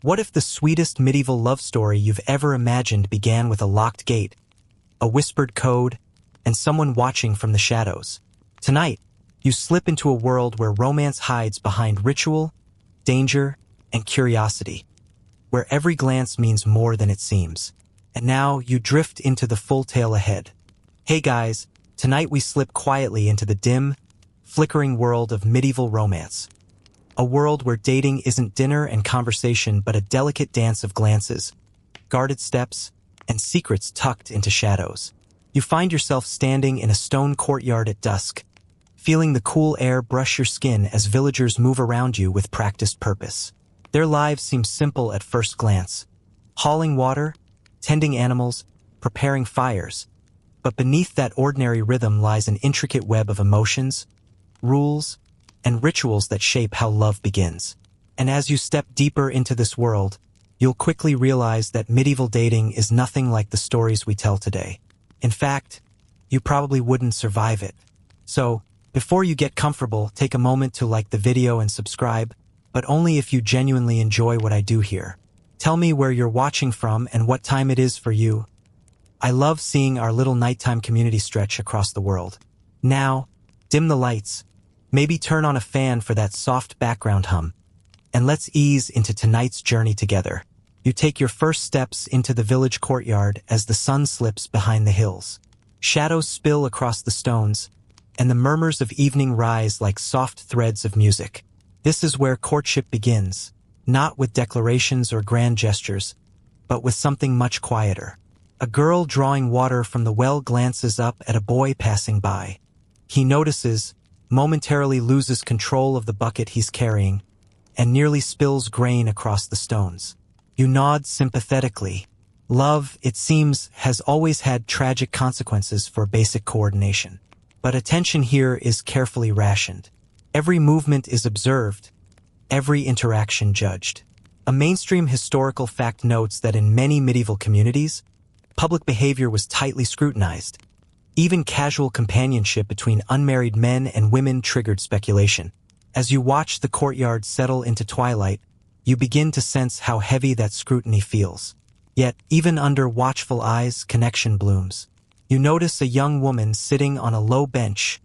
What if the sweetest medieval love story you've ever imagined began with a locked gate, a whispered code, and someone watching from the shadows? Tonight, you slip into a world where romance hides behind ritual, danger, and curiosity, where every glance means more than it seems. And now you drift into the full tale ahead. Hey guys, tonight we slip quietly into the dim, flickering world of medieval romance. A world where dating isn't dinner and conversation but a delicate dance of glances, guarded steps, and secrets tucked into shadows. You find yourself standing in a stone courtyard at dusk, feeling the cool air brush your skin as villagers move around you with practiced purpose. Their lives seem simple at first glance, hauling water, tending animals, preparing fires. But beneath that ordinary rhythm lies an intricate web of emotions, rules, and rituals that shape how love begins. And as you step deeper into this world, you'll quickly realize that medieval dating is nothing like the stories we tell today. In fact, you probably wouldn't survive it. So, before you get comfortable, take a moment to like the video and subscribe, but only if you genuinely enjoy what I do here. Tell me where you're watching from and what time it is for you. I love seeing our little nighttime community stretch across the world. Now, dim the lights, maybe turn on a fan for that soft background hum, and let's ease into tonight's journey together. You take your first steps into the village courtyard as the sun slips behind the hills. Shadows spill across the stones, and the murmurs of evening rise like soft threads of music. This is where courtship begins, not with declarations or grand gestures, but with something much quieter. A girl drawing water from the well glances up at a boy passing by. He notices, momentarily loses control of the bucket he's carrying, and nearly spills grain across the stones. You nod sympathetically. Love, it seems, has always had tragic consequences for basic coordination. But attention here is carefully rationed. Every movement is observed, every interaction judged. A mainstream historical fact notes that in many medieval communities, public behavior was tightly scrutinized. Even casual companionship between unmarried men and women triggered speculation. As you watch the courtyard settle into twilight, you begin to sense how heavy that scrutiny feels. Yet, even under watchful eyes, connection blooms. You notice a young woman sitting on a low bench,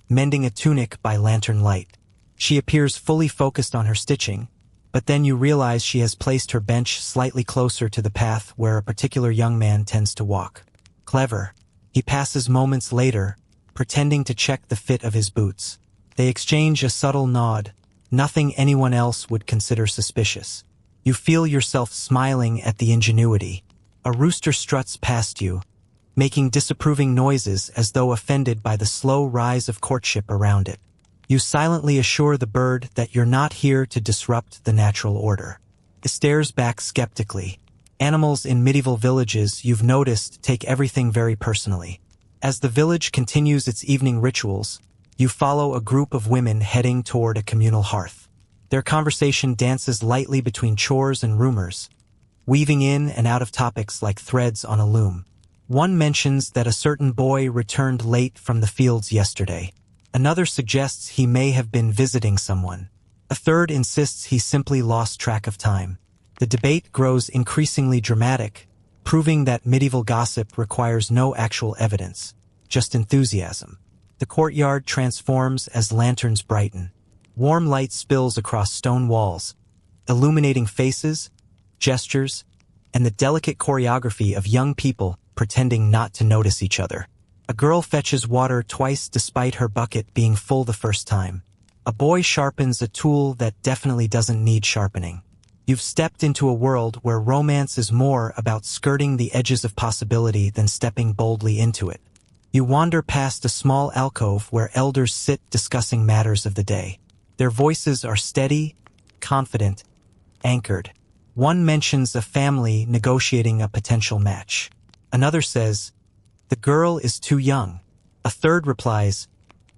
mending a tunic by lantern light. She appears fully focused on her stitching, but then you realize she has placed her bench slightly closer to the path where a particular young man tends to walk. Clever. He passes moments later, pretending to check the fit of his boots. They exchange a subtle nod, nothing anyone else would consider suspicious. You feel yourself smiling at the ingenuity. A rooster struts past you, making disapproving noises as though offended by the slow rise of courtship around it. You silently assure the bird that you're not here to disrupt the natural order. It stares back skeptically. Animals in medieval villages, you've noticed, take everything very personally. As the village continues its evening rituals, you follow a group of women heading toward a communal hearth. Their conversation dances lightly between chores and rumors, weaving in and out of topics like threads on a loom. One mentions that a certain boy returned late from the fields yesterday. Another suggests he may have been visiting someone. A third insists he simply lost track of time. The debate grows increasingly dramatic, proving that medieval gossip requires no actual evidence, just enthusiasm. The courtyard transforms as lanterns brighten. Warm light spills across stone walls, illuminating faces, gestures, and the delicate choreography of young people pretending not to notice each other. A girl fetches water twice despite her bucket being full the first time. A boy sharpens a tool that definitely doesn't need sharpening. You've stepped into a world where romance is more about skirting the edges of possibility than stepping boldly into it. You wander past a small alcove where elders sit discussing matters of the day. Their voices are steady, confident, anchored. One mentions a family negotiating a potential match. Another says, "The girl is too young." A third replies,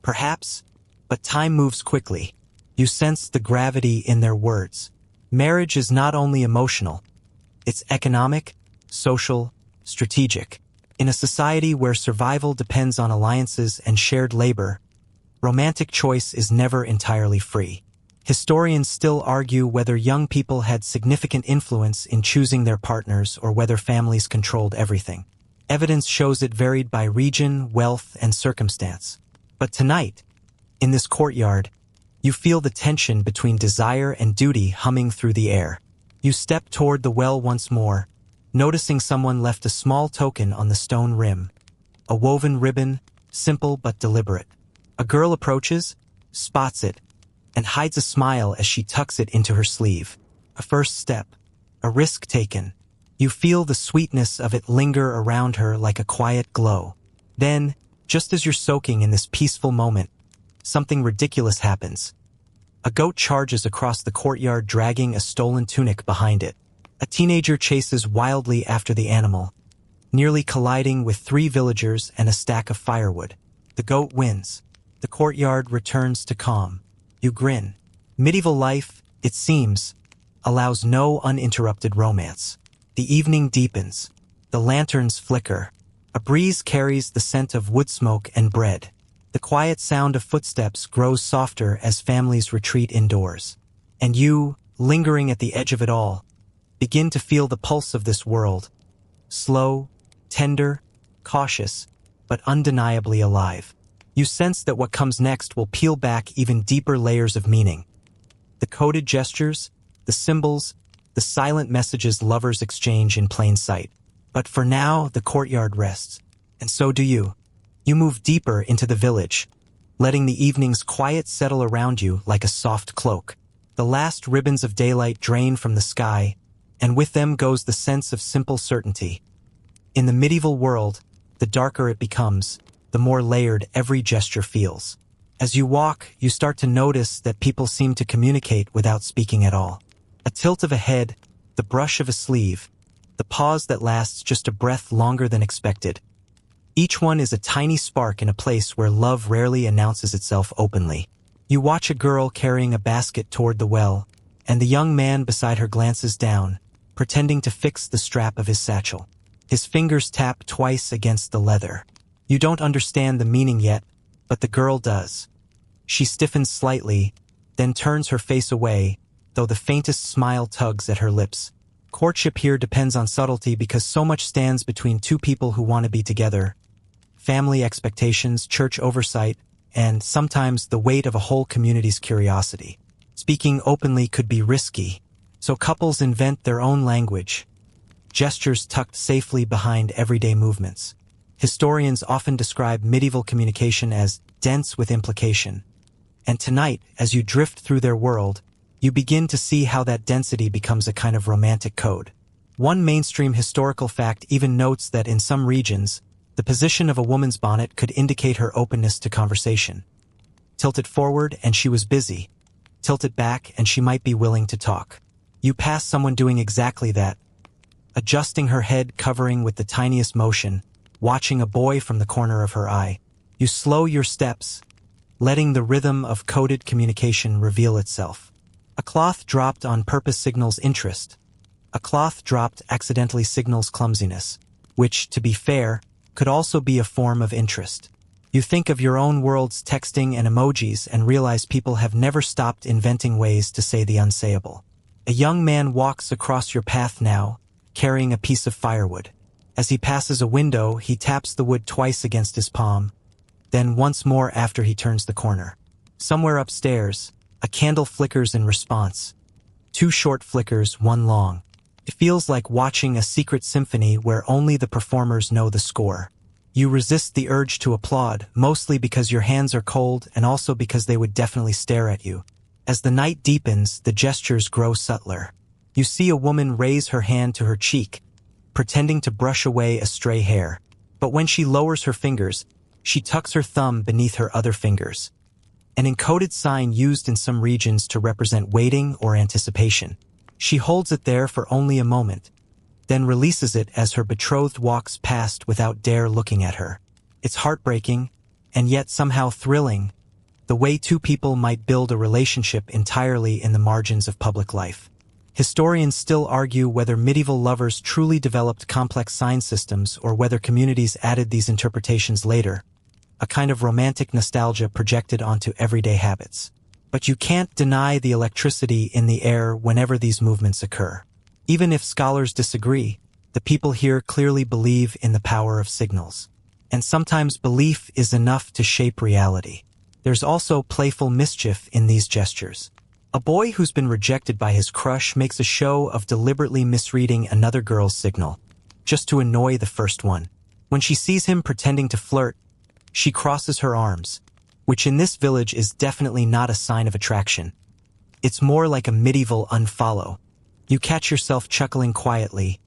"Perhaps, but time moves quickly." You sense the gravity in their words. Marriage is not only emotional, it's economic, social, strategic. In a society where survival depends on alliances and shared labor, romantic choice is never entirely free. Historians still argue whether young people had significant influence in choosing their partners or whether families controlled everything. Evidence shows it varied by region, wealth, and circumstance. But tonight, in this courtyard, you feel the tension between desire and duty humming through the air. You step toward the well once more, noticing someone left a small token on the stone rim. A woven ribbon, simple but deliberate. A girl approaches, spots it, and hides a smile as she tucks it into her sleeve. A first step, a risk taken. You feel the sweetness of it linger around her like a quiet glow. Then, just as you're soaking in this peaceful moment, something ridiculous happens. A goat charges across the courtyard dragging a stolen tunic behind it. A teenager chases wildly after the animal, nearly colliding with 3 villagers and a stack of firewood. The goat wins. The courtyard returns to calm. You grin. Medieval life, it seems, allows no uninterrupted romance. The evening deepens. The lanterns flicker. A breeze carries the scent of wood smoke and bread. The quiet sound of footsteps grows softer as families retreat indoors. And you, lingering at the edge of it all, begin to feel the pulse of this world. Slow, tender, cautious, but undeniably alive. You sense that what comes next will peel back even deeper layers of meaning. The coded gestures, the symbols, the silent messages lovers exchange in plain sight. But for now, the courtyard rests. And so do you. You move deeper into the village, letting the evening's quiet settle around you like a soft cloak. The last ribbons of daylight drain from the sky, and with them goes the sense of simple certainty. In the medieval world, the darker it becomes, the more layered every gesture feels. As you walk, you start to notice that people seem to communicate without speaking at all. A tilt of a head, the brush of a sleeve, the pause that lasts just a breath longer than expected. Each one is a tiny spark in a place where love rarely announces itself openly. You watch a girl carrying a basket toward the well, and the young man beside her glances down, pretending to fix the strap of his satchel. His fingers tap twice against the leather. You don't understand the meaning yet, but the girl does. She stiffens slightly, then turns her face away, though the faintest smile tugs at her lips. Courtship here depends on subtlety because so much stands between 2 people who want to be together. Family expectations, church oversight, and sometimes the weight of a whole community's curiosity. Speaking openly could be risky, so couples invent their own language, gestures tucked safely behind everyday movements. Historians often describe medieval communication as dense with implication. And tonight, as you drift through their world, you begin to see how that density becomes a kind of romantic code. One mainstream historical fact even notes that in some regions, the position of a woman's bonnet could indicate her openness to conversation. Tilt it forward and she was busy. Tilt it back and she might be willing to talk. You pass someone doing exactly that, adjusting her head covering with the tiniest motion, watching a boy from the corner of her eye. You slow your steps, letting the rhythm of coded communication reveal itself. A cloth dropped on purpose signals interest. A cloth dropped accidentally signals clumsiness, which, to be fair, could also be a form of interest. You think of your own world's texting and emojis and realize people have never stopped inventing ways to say the unsayable. A young man walks across your path now, carrying a piece of firewood. As he passes a window, he taps the wood twice against his palm, then once more after he turns the corner. Somewhere upstairs, a candle flickers in response. 2 short flickers, 1 long. It feels like watching a secret symphony where only the performers know the score. You resist the urge to applaud, mostly because your hands are cold and also because they would definitely stare at you. As the night deepens, the gestures grow subtler. You see a woman raise her hand to her cheek, pretending to brush away a stray hair. But when she lowers her fingers, she tucks her thumb beneath her other fingers. An encoded sign used in some regions to represent waiting or anticipation. She holds it there for only a moment, then releases it as her betrothed walks past without dare looking at her. It's heartbreaking, and yet somehow thrilling, the way 2 people might build a relationship entirely in the margins of public life. Historians still argue whether medieval lovers truly developed complex sign systems or whether communities added these interpretations later, a kind of romantic nostalgia projected onto everyday habits. But you can't deny the electricity in the air whenever these movements occur. Even if scholars disagree, the people here clearly believe in the power of signals. And sometimes belief is enough to shape reality. There's also playful mischief in these gestures. A boy who's been rejected by his crush makes a show of deliberately misreading another girl's signal, just to annoy the first one. When she sees him pretending to flirt, she crosses her arms, which in this village is definitely not a sign of attraction. It's more like a medieval unfollow. You catch yourself chuckling quietly,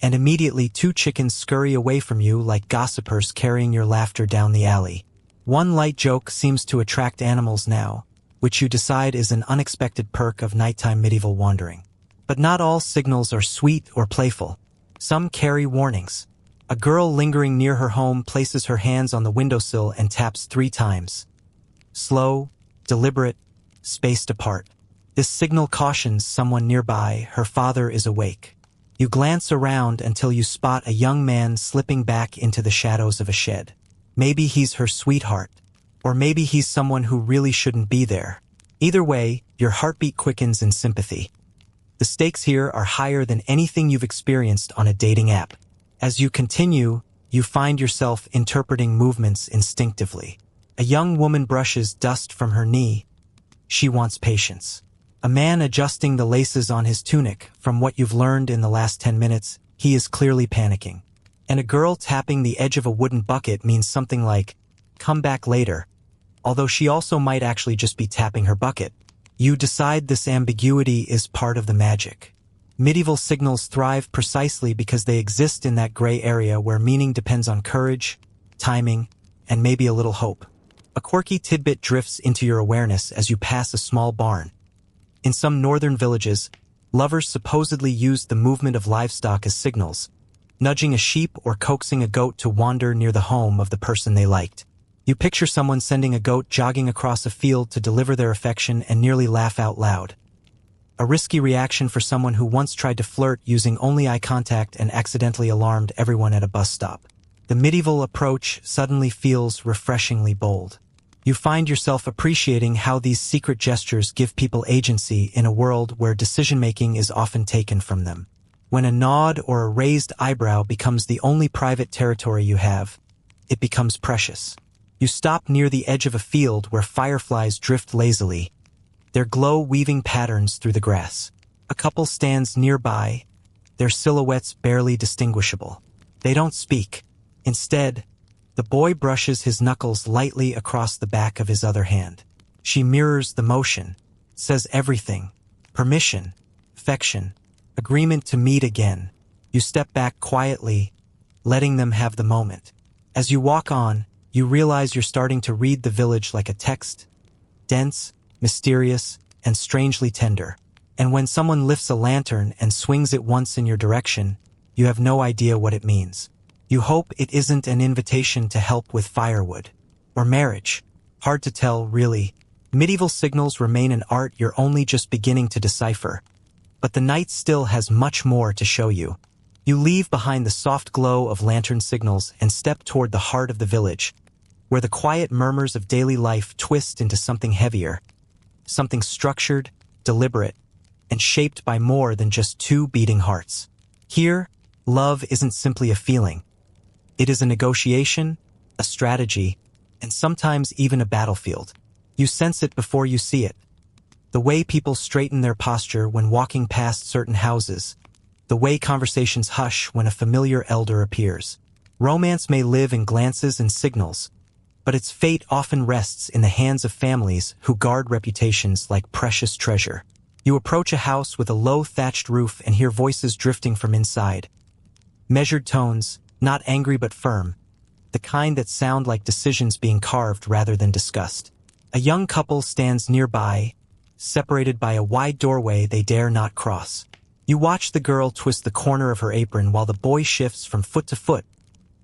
and immediately two chickens scurry away from you like gossipers carrying your laughter down the alley. One light joke seems to attract animals now, which you decide is an unexpected perk of nighttime medieval wandering. But not all signals are sweet or playful. Some carry warnings. A girl lingering near her home places her hands on the windowsill and taps 3 times. Slow, deliberate, spaced apart. This signal cautions someone nearby her father is awake. You glance around until you spot a young man slipping back into the shadows of a shed. Maybe he's her sweetheart, or maybe he's someone who really shouldn't be there. Either way, your heartbeat quickens in sympathy. The stakes here are higher than anything you've experienced on a dating app. As you continue, you find yourself interpreting movements instinctively. A young woman brushes dust from her knee. She wants patience. A man adjusting the laces on his tunic. From what you've learned in the last 10 minutes, he is clearly panicking. And a girl tapping the edge of a wooden bucket means something like, "Come back later," although she also might actually just be tapping her bucket. You decide this ambiguity is part of the magic. Medieval signals thrive precisely because they exist in that gray area where meaning depends on courage, timing, and maybe a little hope. A quirky tidbit drifts into your awareness as you pass a small barn. In some northern villages, lovers supposedly used the movement of livestock as signals, nudging a sheep or coaxing a goat to wander near the home of the person they liked. You picture someone sending a goat jogging across a field to deliver their affection and nearly laugh out loud. A risky reaction for someone who once tried to flirt using only eye contact and accidentally alarmed everyone at a bus stop. The medieval approach suddenly feels refreshingly bold. You find yourself appreciating how these secret gestures give people agency in a world where decision-making is often taken from them. When a nod or a raised eyebrow becomes the only private territory you have, it becomes precious. You stop near the edge of a field where fireflies drift lazily, their glow weaving patterns through the grass. A couple stands nearby, their silhouettes barely distinguishable. They don't speak. Instead, the boy brushes his knuckles lightly across the back of his other hand. She mirrors the motion, says everything: permission, affection, agreement to meet again. You step back quietly, letting them have the moment. As you walk on, you realize you're starting to read the village like a text, dense, mysterious, and strangely tender. And when someone lifts a lantern and swings it once in your direction, you have no idea what it means. You hope it isn't an invitation to help with firewood. Or marriage. Hard to tell, really. Medieval signals remain an art you're only just beginning to decipher. But the night still has much more to show you. You leave behind the soft glow of lantern signals and step toward the heart of the village, where the quiet murmurs of daily life twist into something heavier. Something structured, deliberate, and shaped by more than just 2 beating hearts. Here, love isn't simply a feeling. It is a negotiation, a strategy, and sometimes even a battlefield. You sense it before you see it. The way people straighten their posture when walking past certain houses. The way conversations hush when a familiar elder appears. Romance may live in glances and signals, but its fate often rests in the hands of families who guard reputations like precious treasure. You approach a house with a low thatched roof and hear voices drifting from inside. Measured tones, not angry but firm, the kind that sound like decisions being carved rather than discussed. A young couple stands nearby, separated by a wide doorway they dare not cross. You watch the girl twist the corner of her apron while the boy shifts from foot to foot,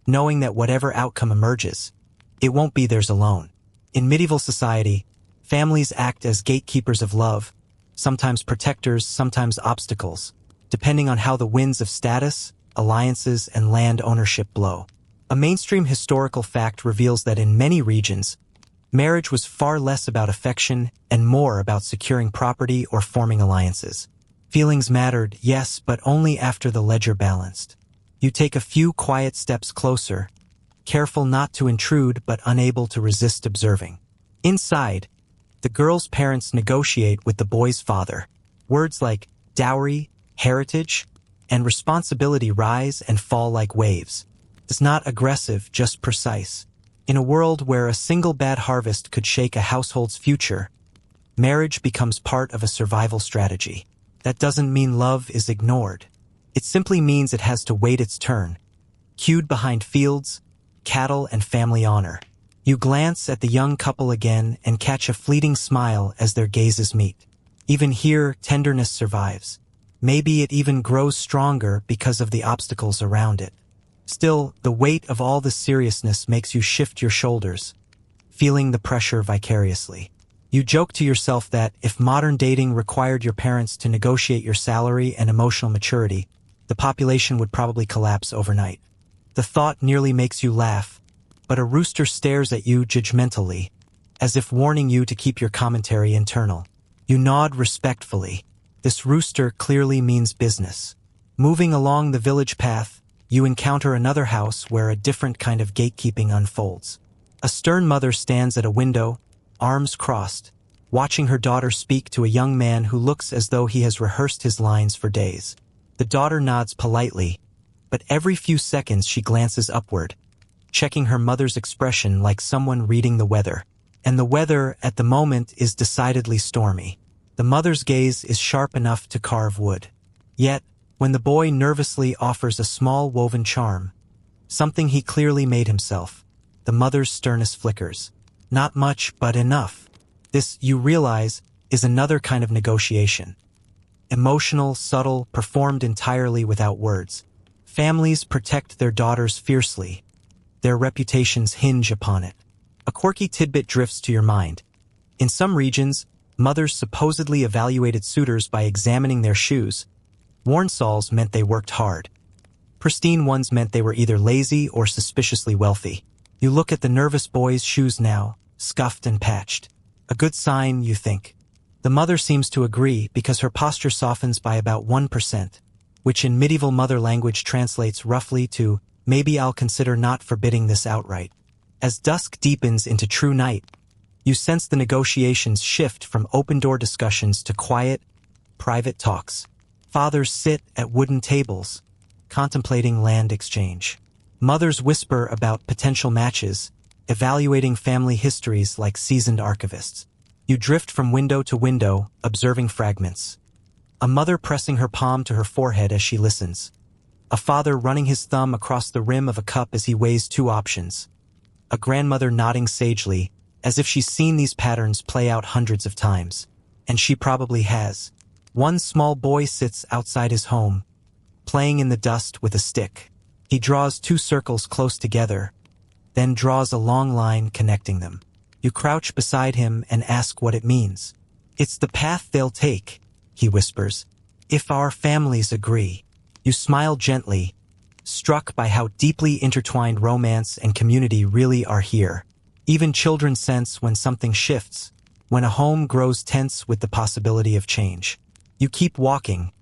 knowing that whatever outcome emerges, it won't be theirs alone. In medieval society, families act as gatekeepers of love, sometimes protectors, sometimes obstacles, depending on how the winds of status, alliances, and land ownership blow. A mainstream historical fact reveals that in many regions, Marriage was far less about affection and more about securing property or forming alliances. Feelings mattered, yes, but only after the ledger balanced. You take a few quiet steps closer, careful not to intrude but unable to resist observing. Inside, the girl's parents negotiate with the boy's father. Words like dowry, heritage, and responsibility rise and fall like waves. It's not aggressive, just precise. In a world where a single bad harvest could shake a household's future, marriage becomes part of a survival strategy. That doesn't mean love is ignored. It simply means it has to wait its turn, queued behind fields, cattle, and family honor. You glance at the young couple again and catch a fleeting smile as their gazes meet. Even here, tenderness survives. Maybe it even grows stronger because of the obstacles around it. Still, the weight of all this seriousness makes you shift your shoulders, feeling the pressure vicariously. You joke to yourself that if modern dating required your parents to negotiate your salary and emotional maturity, the population would probably collapse overnight. The thought nearly makes you laugh, but a rooster stares at you judgmentally, as if warning you to keep your commentary internal. You nod respectfully. This rooster clearly means business. Moving along the village path, you encounter another house where a different kind of gatekeeping unfolds. A stern mother stands at a window, arms crossed, watching her daughter speak to a young man who looks as though he has rehearsed his lines for days. The daughter nods politely, but every few seconds she glances upward, checking her mother's expression like someone reading the weather. And the weather at the moment is decidedly stormy. The mother's gaze is sharp enough to carve wood. Yet, when the boy nervously offers a small woven charm, something he clearly made himself, the mother's sternness flickers. Not much, but enough. This, you realize, is another kind of negotiation. Emotional, subtle, performed entirely without words. Families protect their daughters fiercely. Their reputations hinge upon it. A quirky tidbit drifts to your mind. In some regions, mothers supposedly evaluated suitors by examining their shoes. Worn soles meant they worked hard. Pristine ones meant they were either lazy or suspiciously wealthy. You look at the nervous boy's shoes now, scuffed and patched. A good sign, you think. The mother seems to agree because her posture softens by about 1%, which in medieval mother language translates roughly to, maybe I'll consider not forbidding this outright. As dusk deepens into true night, you sense the negotiations shift from open-door discussions to quiet, private talks. Fathers sit at wooden tables, contemplating land exchange. Mothers whisper about potential matches, evaluating family histories like seasoned archivists. You drift from window to window, observing fragments. A mother pressing her palm to her forehead as she listens. A father running his thumb across the rim of a cup as he weighs two options. A grandmother nodding sagely, as if she's seen these patterns play out hundreds of times. And she probably has. One small boy sits outside his home, playing in the dust with a stick. He draws two circles close together, then draws a long line connecting them. You crouch beside him and ask what it means. It's the path they'll take, he whispers. If our families agree. You smile gently, struck by how deeply intertwined romance and community really are here. Even children sense when something shifts, when a home grows tense with the possibility of change. You keep walking,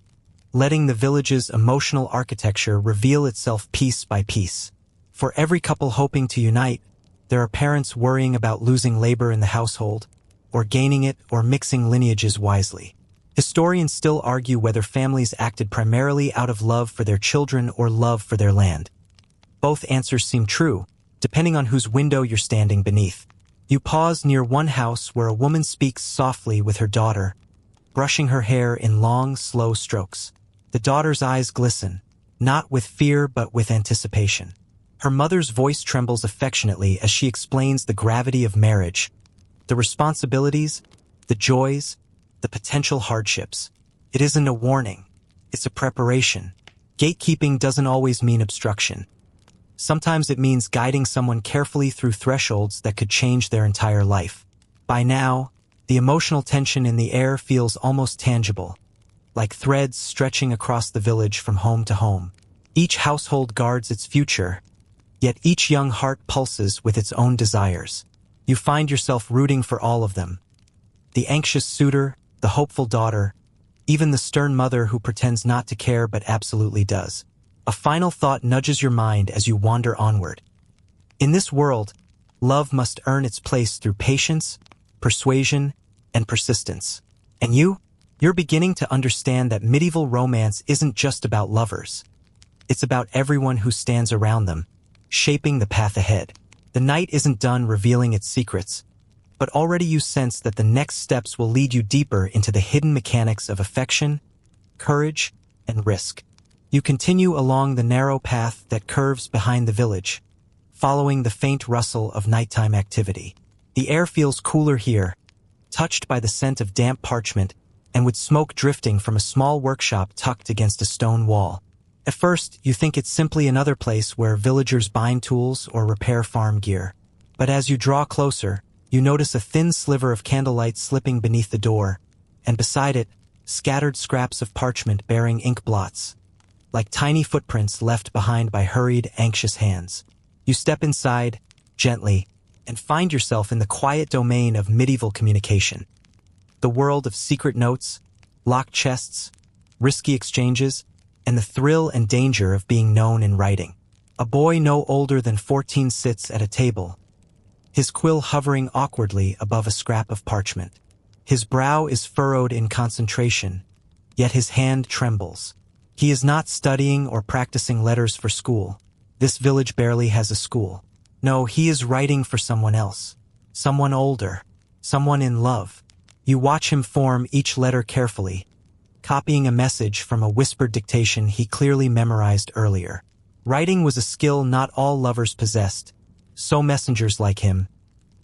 letting the village's emotional architecture reveal itself piece by piece. For every couple hoping to unite, there are parents worrying about losing labor in the household, or gaining it or mixing lineages wisely. Historians still argue whether families acted primarily out of love for their children or love for their land. Both answers seem true, depending on whose window you're standing beneath. You pause near one house where a woman speaks softly with her daughter, brushing her hair in long, slow strokes. The daughter's eyes glisten, not with fear but with anticipation. Her mother's voice trembles affectionately as she explains the gravity of marriage, the responsibilities, the joys, the potential hardships. It isn't a warning, it's a preparation. Gatekeeping doesn't always mean obstruction. Sometimes it means guiding someone carefully through thresholds that could change their entire life. By now, the emotional tension in the air feels almost tangible, like threads stretching across the village from home to home. Each household guards its future, yet each young heart pulses with its own desires. You find yourself rooting for all of them. The anxious suitor, the hopeful daughter, even the stern mother who pretends not to care but absolutely does. A final thought nudges your mind as you wander onward. In this world, love must earn its place through patience, persuasion, and persistence. And you're beginning to understand that medieval romance isn't just about lovers. It's about everyone who stands around them, shaping the path ahead. The night isn't done revealing its secrets, but already you sense that the next steps will lead you deeper into the hidden mechanics of affection, courage, and risk. You continue along the narrow path that curves behind the village, following the faint rustle of nighttime activity. The air feels cooler here, touched by the scent of damp parchment and with smoke drifting from a small workshop tucked against a stone wall. At first, you think it's simply another place where villagers bind tools or repair farm gear. But as you draw closer, you notice a thin sliver of candlelight slipping beneath the door, and beside it, scattered scraps of parchment bearing ink blots, like tiny footprints left behind by hurried, anxious hands. You step inside, gently, and find yourself in the quiet domain of medieval communication. The world of secret notes, locked chests, risky exchanges, and the thrill and danger of being known in writing. A boy no older than 14 sits at a table, his quill hovering awkwardly above a scrap of parchment. His brow is furrowed in concentration, yet his hand trembles. He is not studying or practicing letters for school. This village barely has a school. No, he is writing for someone else. Someone older. Someone in love. You watch him form each letter carefully, copying a message from a whispered dictation he clearly memorized earlier. Writing was a skill not all lovers possessed, so messengers like him,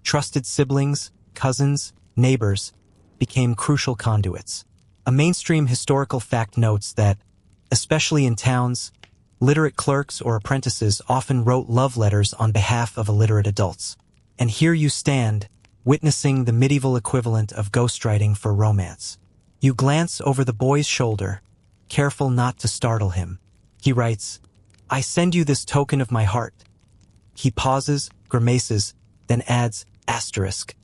trusted siblings, cousins, neighbors, became crucial conduits. A mainstream historical fact notes that, especially in towns, literate clerks or apprentices often wrote love letters on behalf of illiterate adults. And here you stand, witnessing the medieval equivalent of ghostwriting for romance. You glance over the boy's shoulder, careful not to startle him. He writes, "I send you this token of my heart." He pauses, grimaces, then adds, asterisk.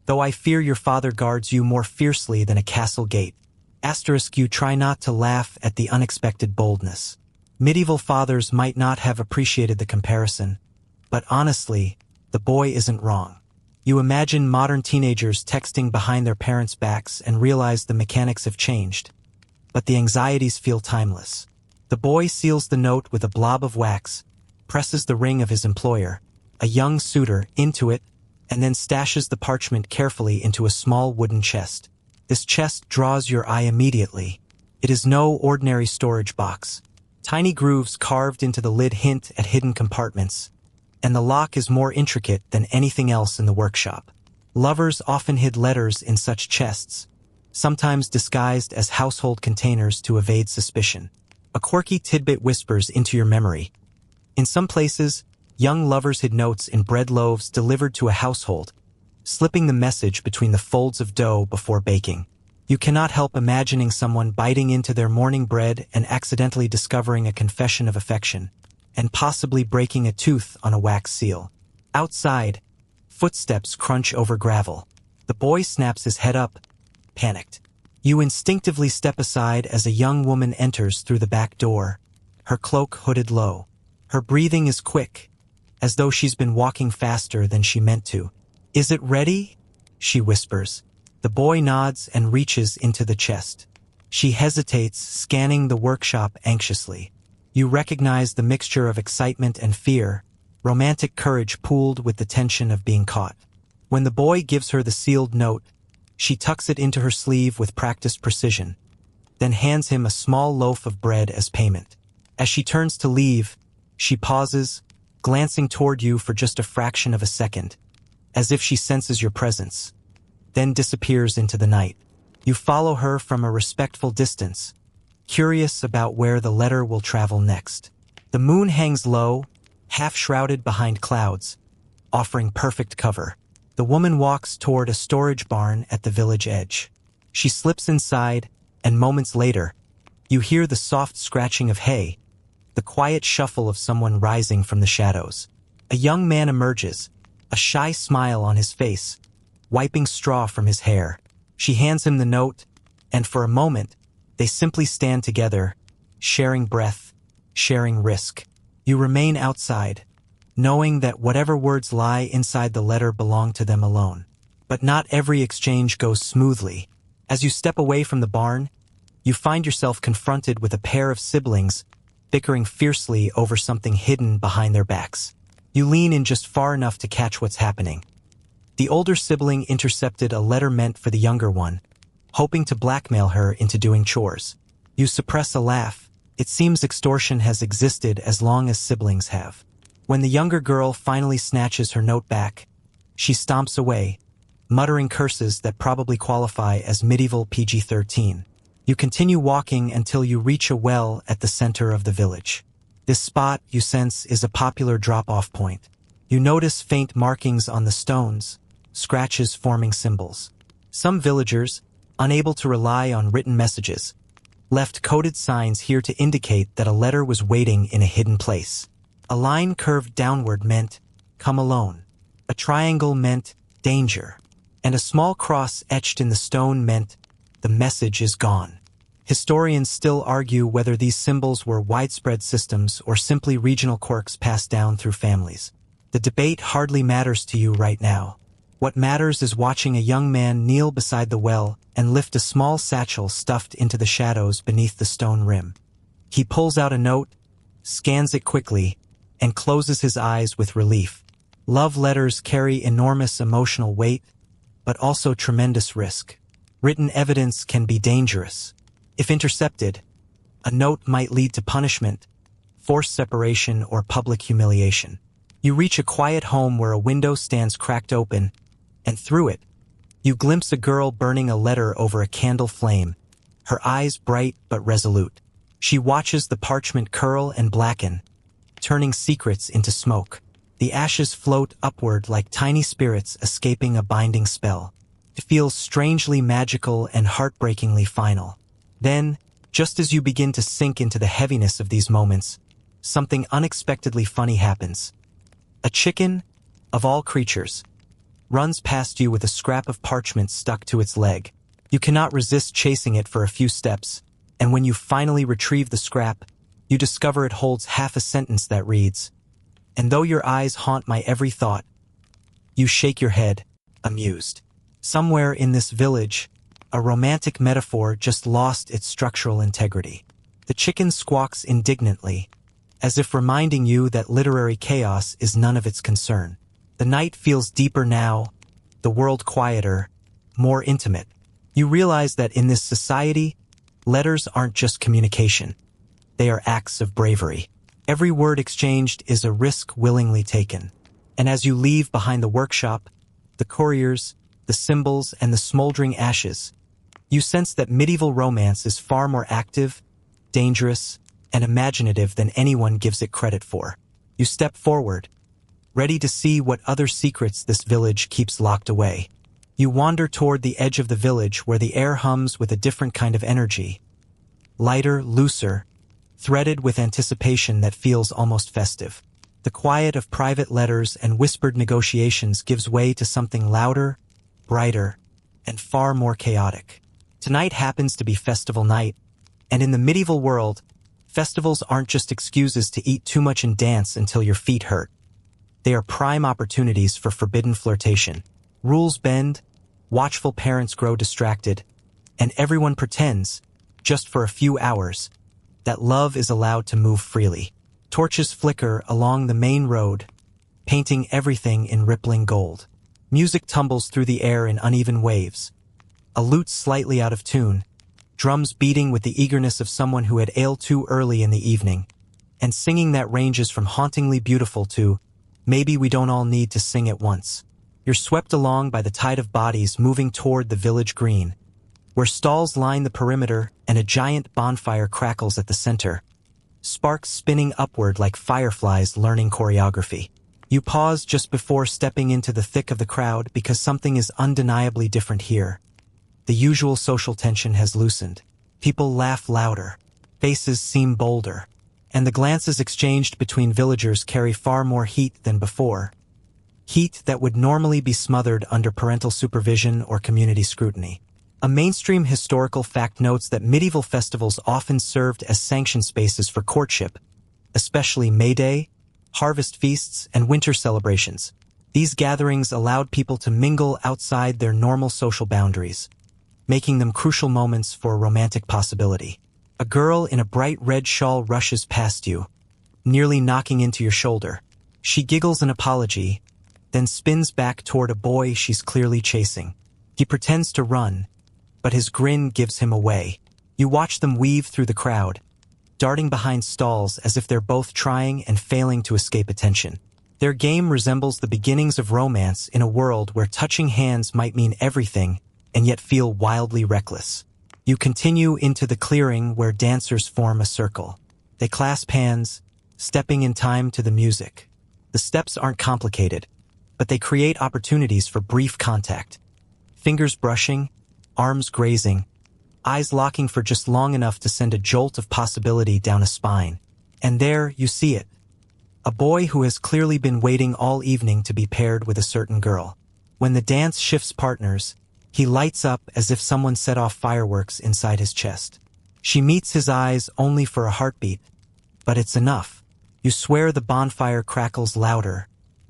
"Though I fear your father guards you more fiercely than a castle gate." Asterisk, you try not to laugh at the unexpected boldness. Medieval fathers might not have appreciated the comparison, but honestly, the boy isn't wrong. You imagine modern teenagers texting behind their parents' backs and realize the mechanics have changed, but the anxieties feel timeless. The boy seals the note with a blob of wax, presses the ring of his employer, a young suitor, into it, and then stashes the parchment carefully into a small wooden chest. This chest draws your eye immediately. It is no ordinary storage box. Tiny grooves carved into the lid hint at hidden compartments, and the lock is more intricate than anything else in the workshop. Lovers often hid letters in such chests, sometimes disguised as household containers to evade suspicion. A quirky tidbit whispers into your memory. In some places, young lovers hid notes in bread loaves delivered to a household, slipping the message between the folds of dough before baking. You cannot help imagining someone biting into their morning bread and accidentally discovering a confession of affection, and possibly breaking a tooth on a wax seal. Outside, footsteps crunch over gravel. The boy snaps his head up, panicked. You instinctively step aside as a young woman enters through the back door, her cloak hooded low. Her breathing is quick, as though she's been walking faster than she meant to. "Is it ready?" she whispers. The boy nods and reaches into the chest. She hesitates, scanning the workshop anxiously. You recognize the mixture of excitement and fear, romantic courage pooled with the tension of being caught. When the boy gives her the sealed note, she tucks it into her sleeve with practiced precision, then hands him a small loaf of bread as payment. As she turns to leave, she pauses, glancing toward you for just a fraction of a second, as if she senses your presence, then disappears into the night. You follow her from a respectful distance, curious about where the letter will travel next. The moon hangs low, half-shrouded behind clouds, offering perfect cover. The woman walks toward a storage barn at the village edge. She slips inside, and moments later, you hear the soft scratching of hay, the quiet shuffle of someone rising from the shadows. A young man emerges, a shy smile on his face, wiping straw from his hair. She hands him the note, and for a moment, they simply stand together, sharing breath, sharing risk. You remain outside, knowing that whatever words lie inside the letter belong to them alone. But not every exchange goes smoothly. As you step away from the barn, you find yourself confronted with a pair of siblings bickering fiercely over something hidden behind their backs. You lean in just far enough to catch what's happening. The older sibling intercepted a letter meant for the younger one, hoping to blackmail her into doing chores. You suppress a laugh. It seems extortion has existed as long as siblings have. When the younger girl finally snatches her note back, she stomps away, muttering curses that probably qualify as medieval PG-13. You continue walking until you reach a well at the center of the village. This spot, you sense, is a popular drop-off point. You notice faint markings on the stones, scratches forming symbols. Some villagers, unable to rely on written messages, left coded signs here to indicate that a letter was waiting in a hidden place. A line curved downward meant, "Come alone." A triangle meant, "Danger." And a small cross etched in the stone meant, "The message is gone." Historians still argue whether these symbols were widespread systems or simply regional quirks passed down through families. The debate hardly matters to you right now. What matters is watching a young man kneel beside the well and lift a small satchel stuffed into the shadows beneath the stone rim. He pulls out a note, scans it quickly, and closes his eyes with relief. Love letters carry enormous emotional weight, but also tremendous risk. Written evidence can be dangerous. If intercepted, a note might lead to punishment, forced separation, or public humiliation. You reach a quiet home where a window stands cracked open, and through it, you glimpse a girl burning a letter over a candle flame, her eyes bright but resolute. She watches the parchment curl and blacken, turning secrets into smoke. The ashes float upward like tiny spirits escaping a binding spell. It feels strangely magical and heartbreakingly final. Then, just as you begin to sink into the heaviness of these moments, something unexpectedly funny happens. A chicken, of all creatures, runs past you with a scrap of parchment stuck to its leg. You cannot resist chasing it for a few steps, and when you finally retrieve the scrap, you discover it holds half a sentence that reads, "And though your eyes haunt my every thought," you shake your head, amused. Somewhere in this village, a romantic metaphor just lost its structural integrity. The chicken squawks indignantly, as if reminding you that literary chaos is none of its concern. The night feels deeper now, the world quieter, more intimate. You realize that in this society, letters aren't just communication. They are acts of bravery. Every word exchanged is a risk willingly taken. And as you leave behind the workshop, the couriers, the symbols, and the smoldering ashes, you sense that medieval romance is far more active, dangerous, and imaginative than anyone gives it credit for. You step forward, ready to see what other secrets this village keeps locked away. You wander toward the edge of the village where the air hums with a different kind of energy. Lighter, looser, threaded with anticipation that feels almost festive. The quiet of private letters and whispered negotiations gives way to something louder, brighter, and far more chaotic. Tonight happens to be festival night, and in the medieval world, festivals aren't just excuses to eat too much and dance until your feet hurt. They are prime opportunities for forbidden flirtation. Rules bend, watchful parents grow distracted, and everyone pretends, just for a few hours, that love is allowed to move freely. Torches flicker along the main road, painting everything in rippling gold. Music tumbles through the air in uneven waves. A lute slightly out of tune, drums beating with the eagerness of someone who had ale too early in the evening, and singing that ranges from hauntingly beautiful to, maybe we don't all need to sing at once. You're swept along by the tide of bodies moving toward the village green, where stalls line the perimeter and a giant bonfire crackles at the center, sparks spinning upward like fireflies learning choreography. You pause just before stepping into the thick of the crowd because something is undeniably different here. The usual social tension has loosened. People laugh louder, faces seem bolder, and the glances exchanged between villagers carry far more heat than before. heat that would normally be smothered under parental supervision or community scrutiny. A mainstream historical fact notes that medieval festivals often served as sanctioned spaces for courtship, especially May Day, harvest feasts, and winter celebrations. These gatherings allowed people to mingle outside their normal social boundaries, making them crucial moments for romantic possibility. A girl in a bright red shawl rushes past you, nearly knocking into your shoulder. She giggles an apology, then spins back toward a boy she's clearly chasing. He pretends to run, but his grin gives him away. You watch them weave through the crowd, darting behind stalls as if they're both trying and failing to escape attention. Their game resembles the beginnings of romance in a world where touching hands might mean everything and yet feel wildly reckless. You continue into the clearing where dancers form a circle. They clasp hands, stepping in time to the music. The steps aren't complicated, but they create opportunities for brief contact. Fingers brushing, arms grazing, eyes locking for just long enough to send a jolt of possibility down a spine. And there you see it. A boy who has clearly been waiting all evening to be paired with a certain girl. When the dance shifts partners, he lights up as if someone set off fireworks inside his chest. She meets his eyes only for a heartbeat, but it's enough. You swear the bonfire crackles louder,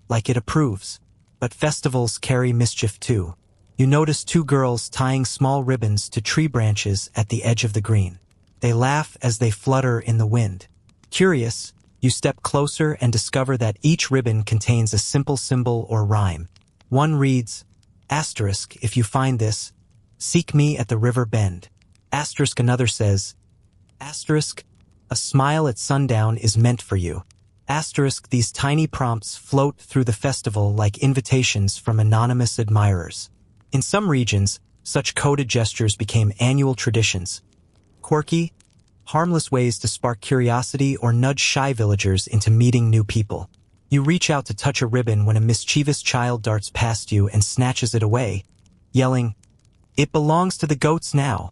like it approves. But festivals carry mischief too. You notice two girls tying small ribbons to tree branches at the edge of the green. They laugh as they flutter in the wind. Curious, you step closer and discover that each ribbon contains a simple symbol or rhyme. One reads, asterisk, if you find this, seek me at the river bend. Asterisk another says, asterisk, a smile at sundown is meant for you. Asterisk these tiny prompts float through the festival like invitations from anonymous admirers. In some regions, such coded gestures became annual traditions. Quirky, harmless ways to spark curiosity or nudge shy villagers into meeting new people. You reach out to touch a ribbon when a mischievous child darts past you and snatches it away, yelling, "It belongs to the goats now,"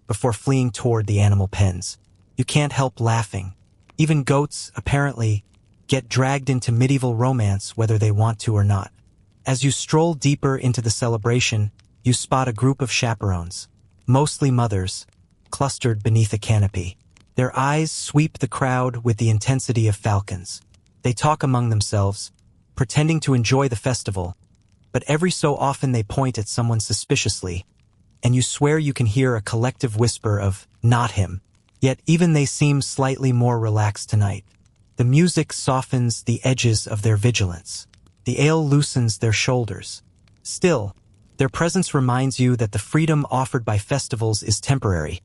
before fleeing toward the animal pens. You can't help laughing. Even goats, apparently, get dragged into medieval romance whether they want to or not. As you stroll deeper into the celebration, you spot a group of chaperones, mostly mothers, clustered beneath a canopy. Their eyes sweep the crowd with the intensity of falcons. They talk among themselves, pretending to enjoy the festival, but every so often they point at someone suspiciously, and you swear you can hear a collective whisper of, "Not him." Yet even they seem slightly more relaxed tonight. The music softens the edges of their vigilance. The ale loosens their shoulders. Still, their presence reminds you that the freedom offered by festivals is temporary,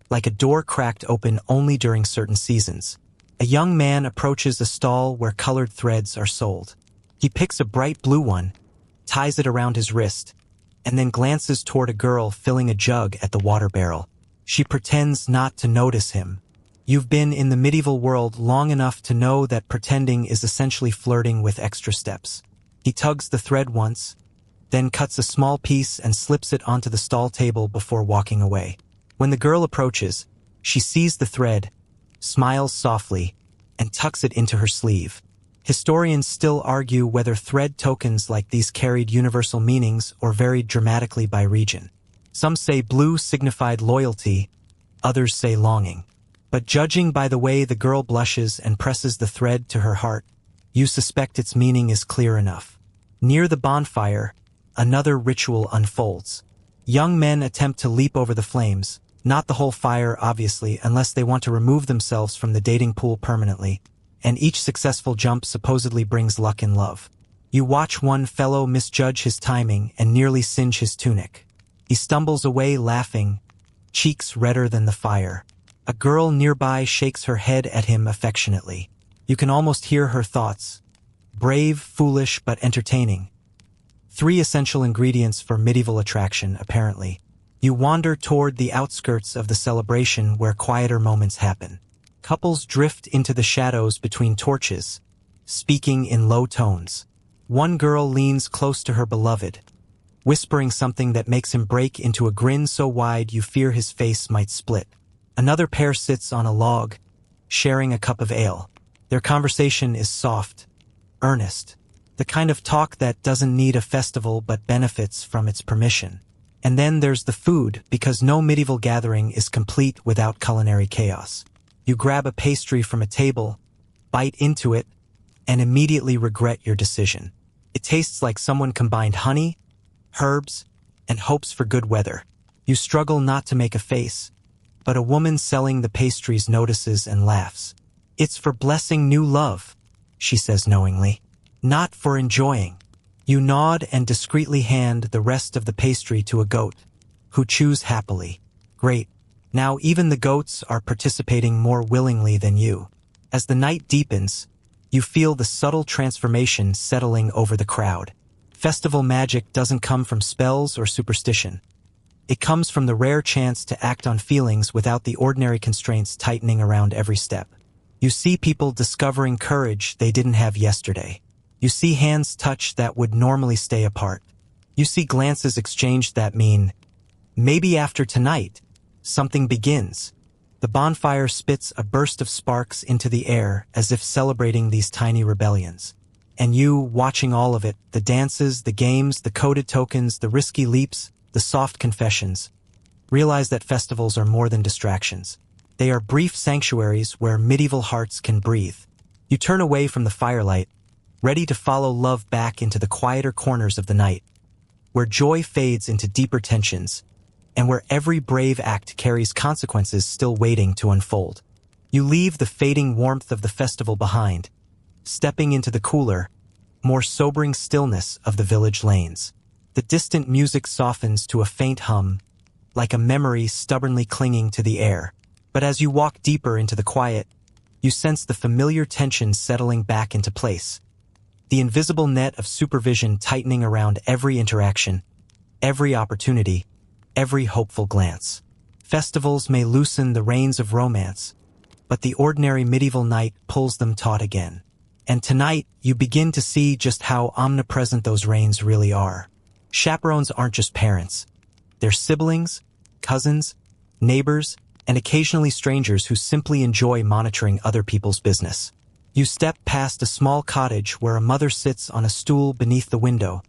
like a door cracked open only during certain seasons. A young man approaches a stall where colored threads are sold. He picks a bright blue one, ties it around his wrist, and then glances toward a girl filling a jug at the water barrel. She pretends not to notice him. You've been in the medieval world long enough to know that pretending is essentially flirting with extra steps. He tugs the thread once, then cuts a small piece and slips it onto the stall table before walking away. When the girl approaches, she sees the thread, smiles softly, and tucks it into her sleeve. Historians still argue whether thread tokens like these carried universal meanings or varied dramatically by region. Some say blue signified loyalty, others say longing. But judging by the way the girl blushes and presses the thread to her heart, you suspect its meaning is clear enough. Near the bonfire, another ritual unfolds. Young men attempt to leap over the flames, not the whole fire, obviously, unless they want to remove themselves from the dating pool permanently, and each successful jump supposedly brings luck in love. You watch one fellow misjudge his timing and nearly singe his tunic. He stumbles away laughing, cheeks redder than the fire. A girl nearby shakes her head at him affectionately. You can almost hear her thoughts. Brave, foolish, but entertaining. 3 essential ingredients for medieval attraction, apparently. You wander toward the outskirts of the celebration where quieter moments happen. Couples drift into the shadows between torches, speaking in low tones. One girl leans close to her beloved, whispering something that makes him break into a grin so wide you fear his face might split. Another pair sits on a log, sharing a cup of ale. Their conversation is soft, earnest. The kind of talk that doesn't need a festival but benefits from its permission. And then there's the food, because no medieval gathering is complete without culinary chaos. You grab a pastry from a table, bite into it, and immediately regret your decision. It tastes like someone combined honey, herbs, and hopes for good weather. You struggle not to make a face, but a woman selling the pastries notices and laughs. "It's for blessing new love," she says knowingly, "not for enjoying." You nod and discreetly hand the rest of the pastry to a goat, who chews happily. Great. Now even the goats are participating more willingly than you. As the night deepens, you feel the subtle transformation settling over the crowd. Festival magic doesn't come from spells or superstition. It comes from the rare chance to act on feelings without the ordinary constraints tightening around every step. You see people discovering courage they didn't have yesterday. You see hands touched that would normally stay apart. You see glances exchanged that mean, maybe after tonight, something begins. The bonfire spits a burst of sparks into the air as if celebrating these tiny rebellions. And you, watching all of it, the dances, the games, the coded tokens, the risky leaps, the soft confessions, realize that festivals are more than distractions. They are brief sanctuaries where medieval hearts can breathe. You turn away from the firelight, ready to follow love back into the quieter corners of the night, where joy fades into deeper tensions, and where every brave act carries consequences still waiting to unfold. You leave the fading warmth of the festival behind, stepping into the cooler, more sobering stillness of the village lanes. The distant music softens to a faint hum, like a memory stubbornly clinging to the air. But as you walk deeper into the quiet, you sense the familiar tension settling back into place. The invisible net of supervision tightening around every interaction, every opportunity, every hopeful glance. Festivals may loosen the reins of romance, but the ordinary medieval night pulls them taut again. And tonight, you begin to see just how omnipresent those reins really are. Chaperones aren't just parents. They're siblings, cousins, neighbors, and occasionally strangers who simply enjoy monitoring other people's business. You step past a small cottage where a mother sits on a stool beneath the window,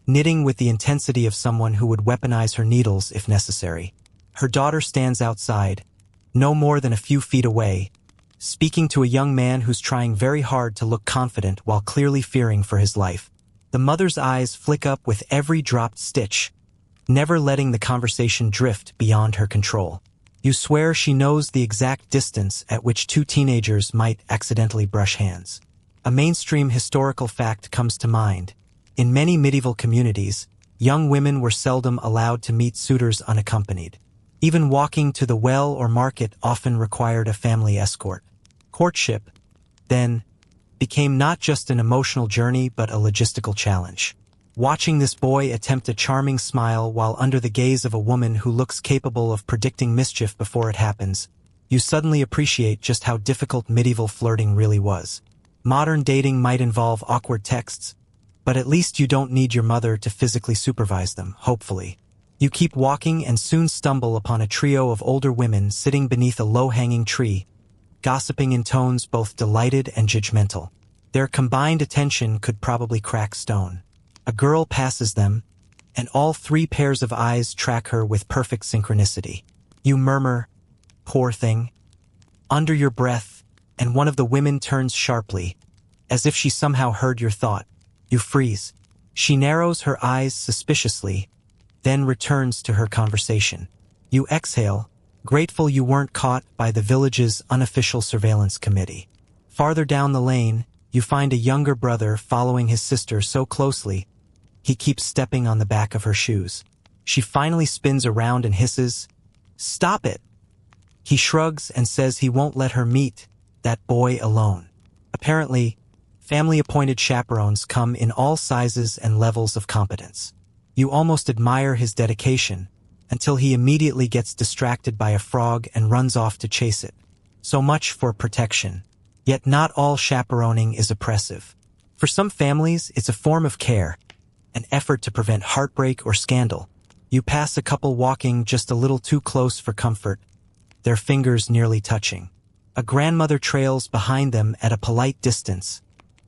knitting with the intensity of someone who would weaponize her needles if necessary. Her daughter stands outside, no more than a few feet away, speaking to a young man who's trying very hard to look confident while clearly fearing for his life. The mother's eyes flick up with every dropped stitch, never letting the conversation drift beyond her control. You swear she knows the exact distance at which two teenagers might accidentally brush hands. A mainstream historical fact comes to mind. In many medieval communities, young women were seldom allowed to meet suitors unaccompanied. Even walking to the well or market often required a family escort. Courtship, then, became not just an emotional journey but a logistical challenge. Watching this boy attempt a charming smile while under the gaze of a woman who looks capable of predicting mischief before it happens, you suddenly appreciate just how difficult medieval flirting really was. Modern dating might involve awkward texts, but at least you don't need your mother to physically supervise them, hopefully. You keep walking and soon stumble upon a trio of older women sitting beneath a low-hanging tree, gossiping in tones both delighted and judgmental. Their combined attention could probably crack stone. A girl passes them, and all three pairs of eyes track her with perfect synchronicity. You murmur, "Poor thing," under your breath, and one of the women turns sharply, as if she somehow heard your thought. You freeze. She narrows her eyes suspiciously, then returns to her conversation. You exhale, grateful you weren't caught by the village's unofficial surveillance committee. Farther down the lane, you find a younger brother following his sister so closely, he keeps stepping on the back of her shoes. She finally spins around and hisses, "Stop it!" He shrugs and says he won't let her meet that boy alone. Apparently, family-appointed chaperones come in all sizes and levels of competence. You almost admire his dedication, until he immediately gets distracted by a frog and runs off to chase it. So much for protection. Yet not all chaperoning is oppressive. For some families, it's a form of care, an effort to prevent heartbreak or scandal. You pass a couple walking just a little too close for comfort, their fingers nearly touching. A grandmother trails behind them at a polite distance,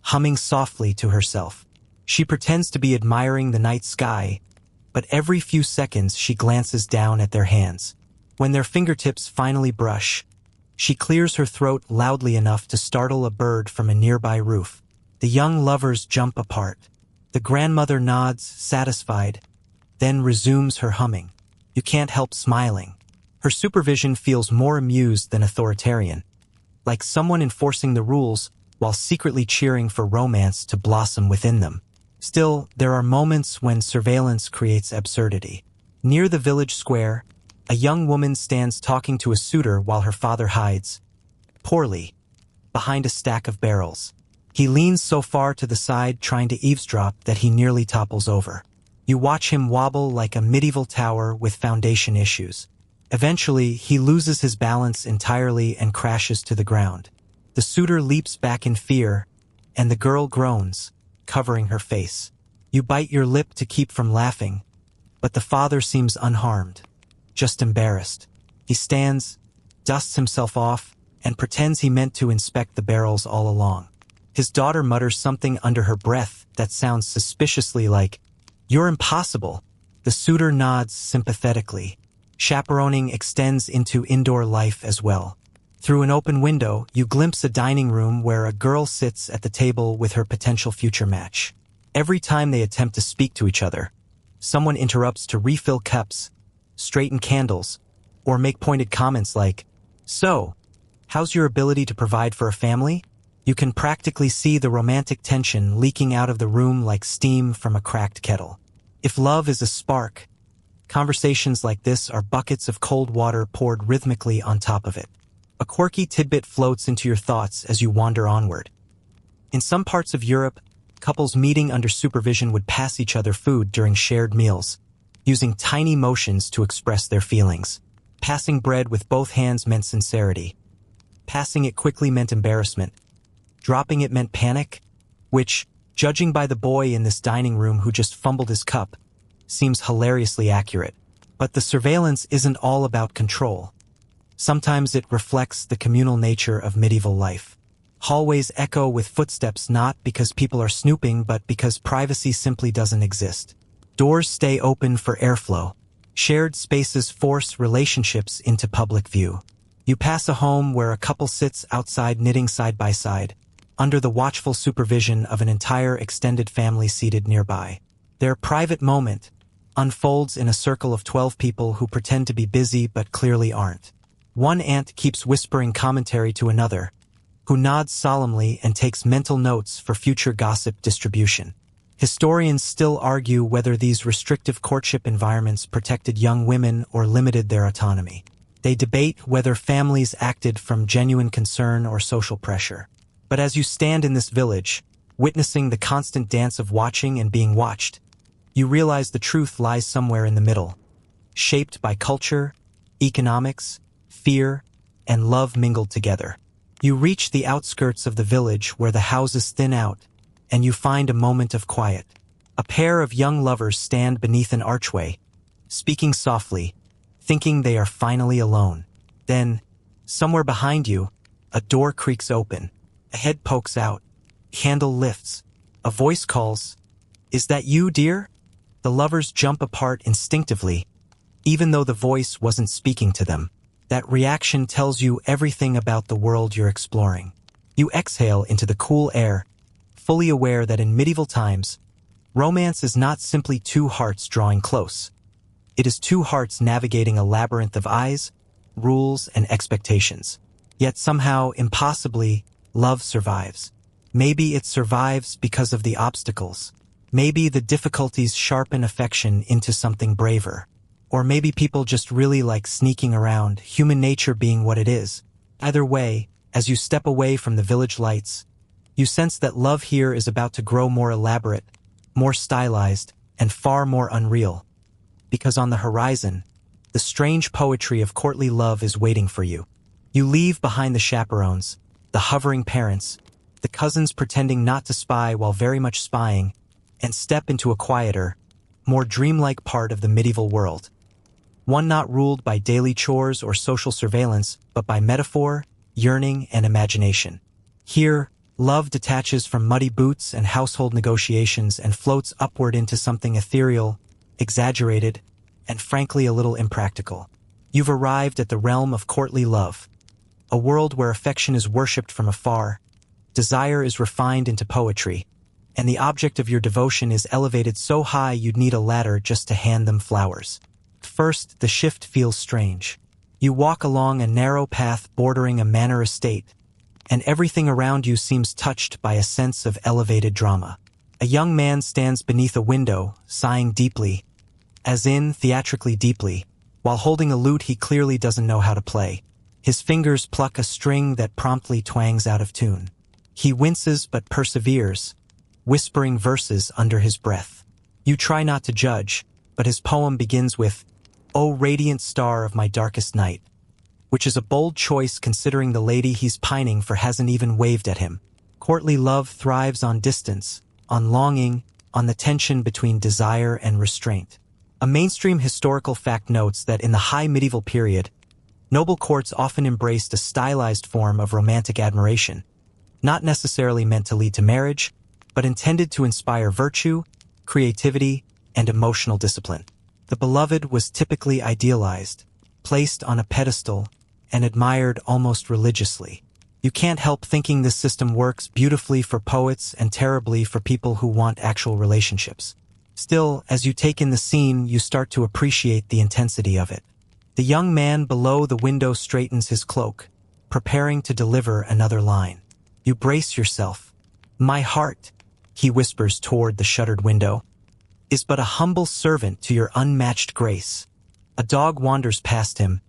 humming softly to herself. She pretends to be admiring the night sky, but every few seconds she glances down at their hands. When their fingertips finally brush, she clears her throat loudly enough to startle a bird from a nearby roof. The young lovers jump apart. The grandmother nods, satisfied, then resumes her humming. You can't help smiling. Her supervision feels more amused than authoritarian, like someone enforcing the rules while secretly cheering for romance to blossom within them. Still, there are moments when surveillance creates absurdity. Near the village square, a young woman stands talking to a suitor while her father hides, poorly, behind a stack of barrels. He leans so far to the side trying to eavesdrop that he nearly topples over. You watch him wobble like a medieval tower with foundation issues. Eventually, he loses his balance entirely and crashes to the ground. The suitor leaps back in fear, and the girl groans, covering her face. You bite your lip to keep from laughing, but the father seems unharmed, just embarrassed. He stands, dusts himself off, and pretends he meant to inspect the barrels all along. His daughter mutters something under her breath that sounds suspiciously like, "You're impossible." The suitor nods sympathetically. Chaperoning extends into indoor life as well. Through an open window, you glimpse a dining room where a girl sits at the table with her potential future match. Every time they attempt to speak to each other, someone interrupts to refill cups, straighten candles, or make pointed comments like, "So, how's your ability to provide for a family?" You can practically see the romantic tension leaking out of the room like steam from a cracked kettle. If love is a spark, conversations like this are buckets of cold water poured rhythmically on top of it. A quirky tidbit floats into your thoughts as you wander onward. In some parts of Europe, couples meeting under supervision would pass each other food during shared meals, using tiny motions to express their feelings. Passing bread with both hands meant sincerity. Passing it quickly meant embarrassment. Dropping it meant panic, which, judging by the boy in this dining room who just fumbled his cup, seems hilariously accurate. But the surveillance isn't all about control. Sometimes it reflects the communal nature of medieval life. Hallways echo with footsteps not because people are snooping but because privacy simply doesn't exist. Doors stay open for airflow. Shared spaces force relationships into public view. You pass a home where a couple sits outside knitting side by side, under the watchful supervision of an entire extended family seated nearby. Their private moment unfolds in a circle of 12 people who pretend to be busy but clearly aren't. One aunt keeps whispering commentary to another, who nods solemnly and takes mental notes for future gossip distribution. Historians still argue whether these restrictive courtship environments protected young women or limited their autonomy. They debate whether families acted from genuine concern or social pressure. But as you stand in this village, witnessing the constant dance of watching and being watched, you realize the truth lies somewhere in the middle, shaped by culture, economics, fear, and love mingled together. You reach the outskirts of the village where the houses thin out, and you find a moment of quiet. A pair of young lovers stand beneath an archway, speaking softly, thinking they are finally alone. Then, somewhere behind you, a door creaks open. A head pokes out. Candle lifts. A voice calls, "Is that you, dear?" The lovers jump apart instinctively, even though the voice wasn't speaking to them. That reaction tells you everything about the world you're exploring. You exhale into the cool air, fully aware that in medieval times, romance is not simply two hearts drawing close. It is two hearts navigating a labyrinth of eyes, rules, and expectations. Yet somehow, impossibly, love survives. Maybe it survives because of the obstacles. Maybe the difficulties sharpen affection into something braver. Or maybe people just really like sneaking around, human nature being what it is. Either way, as you step away from the village lights, you sense that love here is about to grow more elaborate, more stylized, and far more unreal. Because on the horizon, the strange poetry of courtly love is waiting for you. You leave behind the chaperones, the hovering parents, the cousins pretending not to spy while very much spying, and step into a quieter, more dreamlike part of the medieval world. One not ruled by daily chores or social surveillance, but by metaphor, yearning, and imagination. Here, Love detaches from muddy boots and household negotiations and floats upward into something ethereal, exaggerated, and frankly a little impractical. You've arrived at the realm of courtly love, a world where affection is worshipped from afar, desire is refined into poetry, and the object of your devotion is elevated so high you'd need a ladder just to hand them flowers. First, the shift feels strange. You walk along a narrow path bordering a manor estate, and everything around you seems touched by a sense of elevated drama. A young man stands beneath a window, sighing deeply, as in theatrically deeply. While holding a lute he clearly doesn't know how to play. His fingers pluck a string that promptly twangs out of tune. He winces but perseveres, whispering verses under his breath. You try not to judge, but his poem begins with, "O radiant star of my darkest night," which is a bold choice considering the lady he's pining for hasn't even waved at him. Courtly love thrives on distance, on longing, on the tension between desire and restraint. A mainstream historical fact notes that in the high medieval period, noble courts often embraced a stylized form of romantic admiration, not necessarily meant to lead to marriage, but intended to inspire virtue, creativity, and emotional discipline. The beloved was typically idealized, placed on a pedestal, and admired almost religiously. You can't help thinking this system works beautifully for poets and terribly for people who want actual relationships. Still, as you take in the scene, you start to appreciate the intensity of it. The young man below the window straightens his cloak, preparing to deliver another line. You brace yourself. "My heart," he whispers toward the shuttered window, "is but a humble servant to your unmatched grace." A dog wanders past him,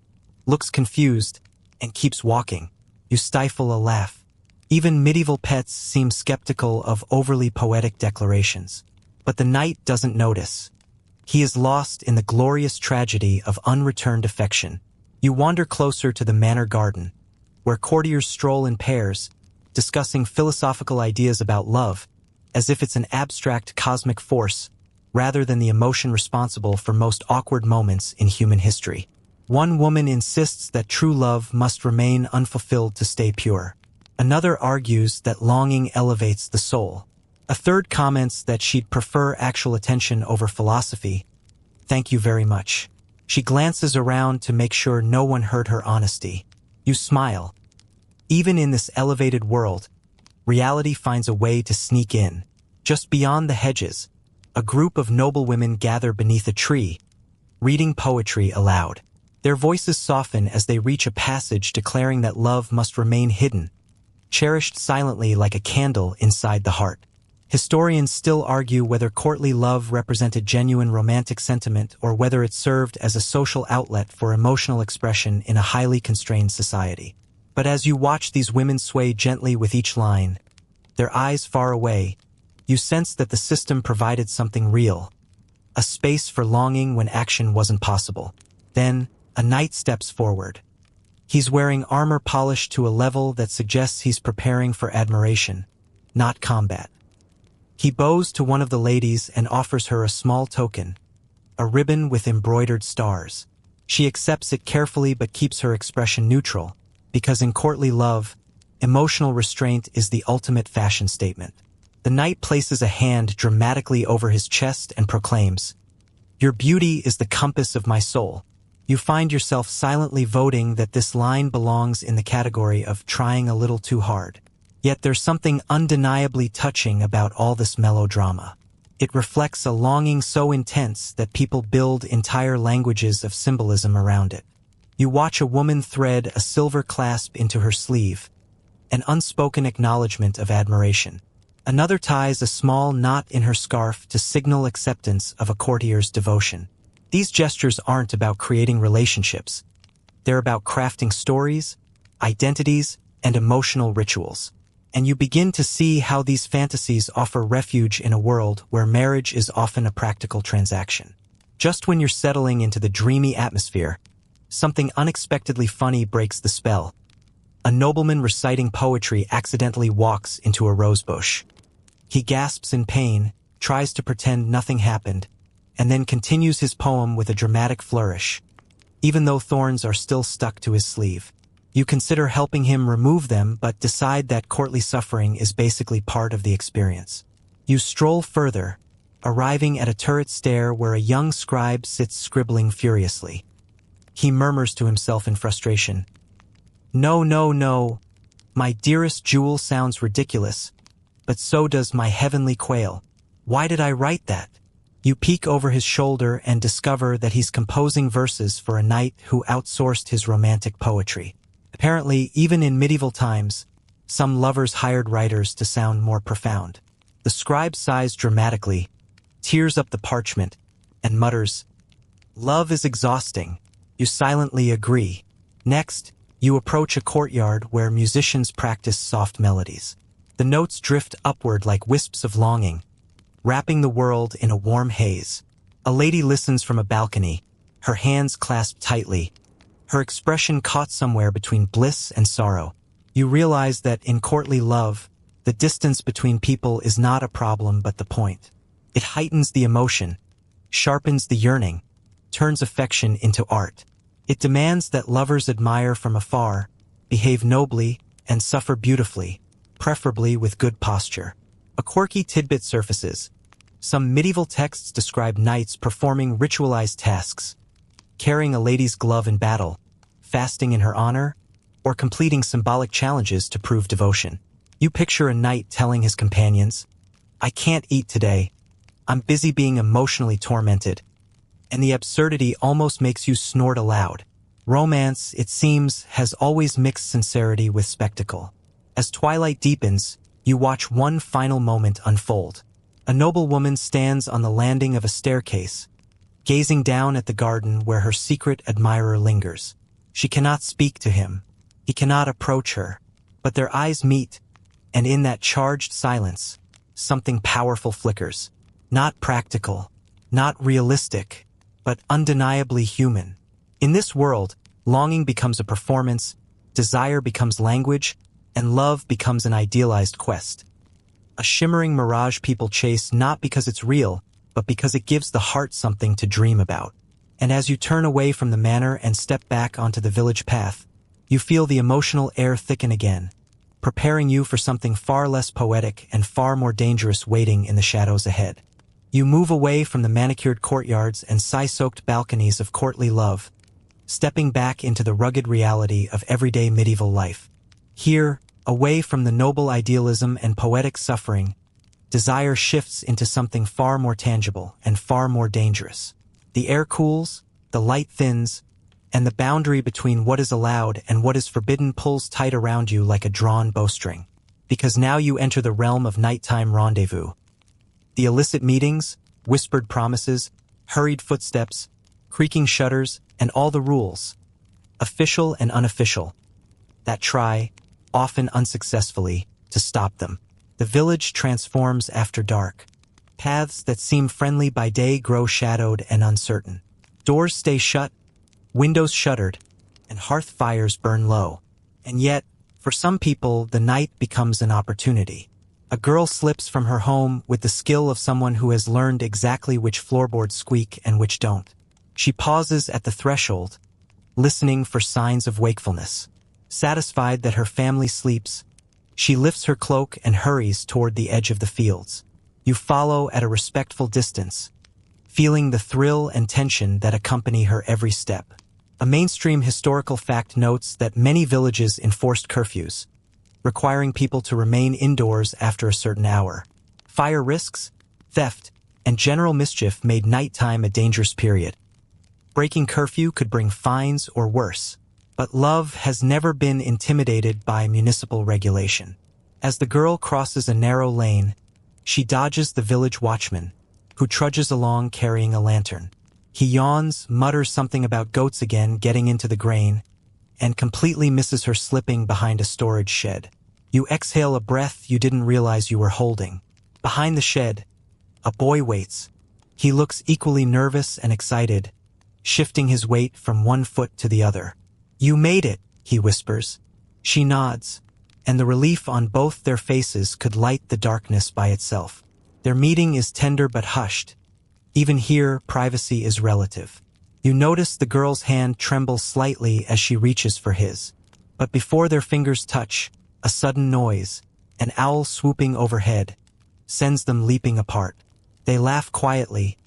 looks confused, and keeps walking. You stifle a laugh. Even medieval pets seem skeptical of overly poetic declarations. But the knight doesn't notice. He is lost in the glorious tragedy of unreturned affection. You wander closer to the manor garden, where courtiers stroll in pairs, discussing philosophical ideas about love, as if it's an abstract cosmic force, rather than the emotion responsible for most awkward moments in human history. One woman insists that true love must remain unfulfilled to stay pure. Another argues that longing elevates the soul. A third comments that she'd prefer actual attention over philosophy. "Thank you very much." She glances around to make sure no one heard her honesty. You smile. Even in this elevated world, reality finds a way to sneak in. Just beyond the hedges, a group of noble women gather beneath a tree, reading poetry aloud. Their voices soften as they reach a passage declaring that love must remain hidden, cherished silently like a candle inside the heart. Historians still argue whether courtly love represented genuine romantic sentiment or whether it served as a social outlet for emotional expression in a highly constrained society. But as you watch these women sway gently with each line, their eyes far away, you sense that the system provided something real, a space for longing when action wasn't possible. Then, a knight steps forward. He's wearing armor polished to a level that suggests he's preparing for admiration, not combat. He bows to one of the ladies and offers her a small token, a ribbon with embroidered stars. She accepts it carefully but keeps her expression neutral, because in courtly love, emotional restraint is the ultimate fashion statement. The knight places a hand dramatically over his chest and proclaims, "Your beauty is the compass of my soul." You find yourself silently voting that this line belongs in the category of trying a little too hard. Yet there's something undeniably touching about all this melodrama. It reflects a longing so intense that people build entire languages of symbolism around it. You watch a woman thread a silver clasp into her sleeve, an unspoken acknowledgement of admiration. Another ties a small knot in her scarf to signal acceptance of a courtier's devotion. These gestures aren't about creating relationships. They're about crafting stories, identities, and emotional rituals. And you begin to see how these fantasies offer refuge in a world where marriage is often a practical transaction. Just when you're settling into the dreamy atmosphere, something unexpectedly funny breaks the spell. A nobleman reciting poetry accidentally walks into a rosebush. He gasps in pain, tries to pretend nothing happened, and then continues his poem with a dramatic flourish, even though thorns are still stuck to his sleeve. You consider helping him remove them but decide that courtly suffering is basically part of the experience. You stroll further, arriving at a turret stair where a young scribe sits scribbling furiously. He murmurs to himself in frustration. No, no, no. My dearest jewel sounds ridiculous, but so does my heavenly quail. Why did I write that? You peek over his shoulder and discover that he's composing verses for a knight who outsourced his romantic poetry. Apparently, even in medieval times, some lovers hired writers to sound more profound. The scribe sighs dramatically, tears up the parchment, and mutters, "Love is exhausting." You silently agree. Next, you approach a courtyard where musicians practice soft melodies. The notes drift upward like wisps of longing, wrapping the world in a warm haze. A lady listens from a balcony, her hands clasped tightly, her expression caught somewhere between bliss and sorrow. You realize that in courtly love, the distance between people is not a problem but the point. It heightens the emotion, sharpens the yearning, turns affection into art. It demands that lovers admire from afar, behave nobly, and suffer beautifully, preferably with good posture. A quirky tidbit surfaces. Some medieval texts describe knights performing ritualized tasks, carrying a lady's glove in battle, fasting in her honor, or completing symbolic challenges to prove devotion. You picture a knight telling his companions, "I can't eat today. I'm busy being emotionally tormented." And the absurdity almost makes you snort aloud. Romance, it seems, has always mixed sincerity with spectacle. As twilight deepens, you watch one final moment unfold. A noble woman stands on the landing of a staircase, gazing down at the garden where her secret admirer lingers. She cannot speak to him. He cannot approach her. But their eyes meet, and in that charged silence, something powerful flickers. Not practical, not realistic, but undeniably human. In this world, longing becomes a performance, desire becomes language, and love becomes an idealized quest. A shimmering mirage people chase not because it's real, but because it gives the heart something to dream about. And as you turn away from the manor and step back onto the village path, you feel the emotional air thicken again, preparing you for something far less poetic and far more dangerous waiting in the shadows ahead. You move away from the manicured courtyards and sigh-soaked balconies of courtly love, stepping back into the rugged reality of everyday medieval life. Here, away from the noble idealism and poetic suffering, desire shifts into something far more tangible and far more dangerous. The air cools, the light thins, and the boundary between what is allowed and what is forbidden pulls tight around you like a drawn bowstring. Because now you enter the realm of nighttime rendezvous. The illicit meetings, whispered promises, hurried footsteps, creaking shutters, and all the rules, official and unofficial, that try, often unsuccessfully, to stop them. The village transforms after dark. Paths that seem friendly by day grow shadowed and uncertain. Doors stay shut, windows shuttered, and hearth fires burn low. And yet, for some people, the night becomes an opportunity. A girl slips from her home with the skill of someone who has learned exactly which floorboards squeak and which don't. She pauses at the threshold, listening for signs of wakefulness. Satisfied that her family sleeps, she lifts her cloak and hurries toward the edge of the fields. You follow at a respectful distance, feeling the thrill and tension that accompany her every step. A mainstream historical fact notes that many villages enforced curfews, requiring people to remain indoors after a certain hour. Fire risks, theft, and general mischief made nighttime a dangerous period. Breaking curfew could bring fines or worse. But love has never been intimidated by municipal regulation. As the girl crosses a narrow lane, she dodges the village watchman, who trudges along carrying a lantern. He yawns, mutters something about goats again getting into the grain, and completely misses her slipping behind a storage shed. You exhale a breath you didn't realize you were holding. Behind the shed, a boy waits. He looks equally nervous and excited, shifting his weight from one foot to the other. "You made it," he whispers. She nods, and the relief on both their faces could light the darkness by itself. Their meeting is tender but hushed. Even here, privacy is relative. You notice the girl's hand tremble slightly as she reaches for his. But before their fingers touch, a sudden noise, an owl swooping overhead, sends them leaping apart. They laugh quietly,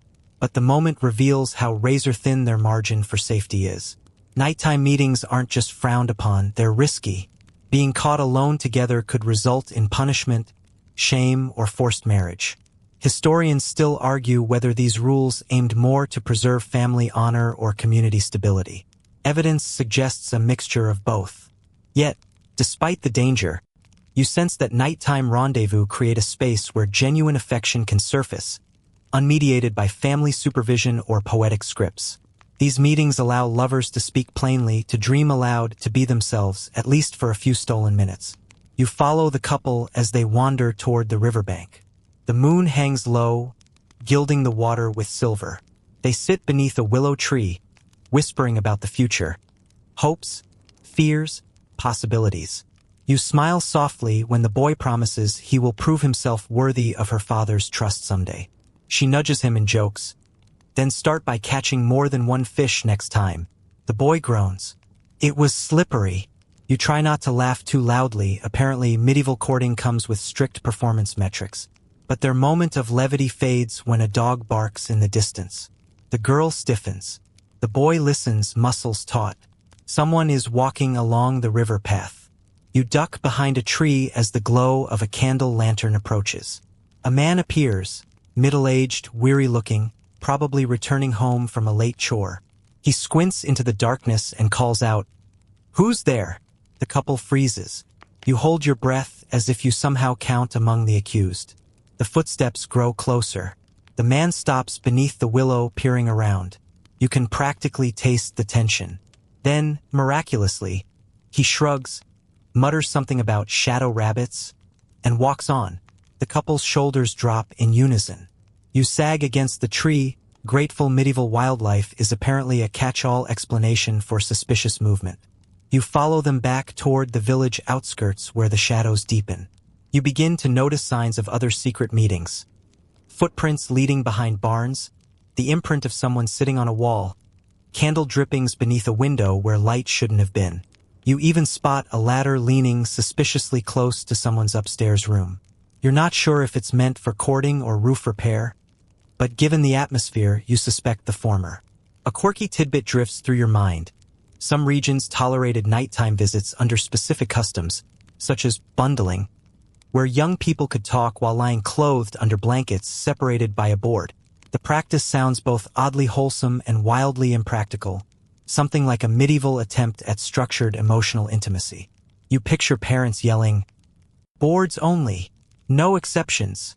but the moment reveals how razor-thin their margin for safety is. Nighttime meetings aren't just frowned upon, they're risky. Being caught alone together could result in punishment, shame, or forced marriage. Historians still argue whether these rules aimed more to preserve family honor or community stability. Evidence suggests a mixture of both. Yet, despite the danger, you sense that nighttime rendezvous create a space where genuine affection can surface, unmediated by family supervision or poetic scripts. These meetings allow lovers to speak plainly, to dream aloud, to be themselves, at least for a few stolen minutes. You follow the couple as they wander toward the riverbank. The moon hangs low, gilding the water with silver. They sit beneath a willow tree, whispering about the future. Hopes, fears, possibilities. You smile softly when the boy promises he will prove himself worthy of her father's trust someday. She nudges him and jokes, "Then start by catching more than one fish next time." The boy groans. "It was slippery." You try not to laugh too loudly. Apparently, medieval courting comes with strict performance metrics. But their moment of levity fades when a dog barks in the distance. The girl stiffens. The boy listens, muscles taut. Someone is walking along the river path. You duck behind a tree as the glow of a candle lantern approaches. A man appears, middle-aged, weary-looking, probably returning home from a late chore. He squints into the darkness and calls out, "Who's there?" The couple freezes. You hold your breath as if you somehow count among the accused. The footsteps grow closer. The man stops beneath the willow, peering around. You can practically taste the tension. Then, miraculously, he shrugs, mutters something about shadow rabbits, and walks on. The couple's shoulders drop in unison. You sag against the tree. Grateful medieval wildlife is apparently a catch-all explanation for suspicious movement. You follow them back toward the village outskirts where the shadows deepen. You begin to notice signs of other secret meetings. Footprints leading behind barns, the imprint of someone sitting on a wall, candle drippings beneath a window where light shouldn't have been. You even spot a ladder leaning suspiciously close to someone's upstairs room. You're not sure if it's meant for courting or roof repair, but given the atmosphere, you suspect the former. A quirky tidbit drifts through your mind. Some regions tolerated nighttime visits under specific customs, such as bundling, where young people could talk while lying clothed under blankets separated by a board. The practice sounds both oddly wholesome and wildly impractical, something like a medieval attempt at structured emotional intimacy. You picture parents yelling, "Boards only, no exceptions,"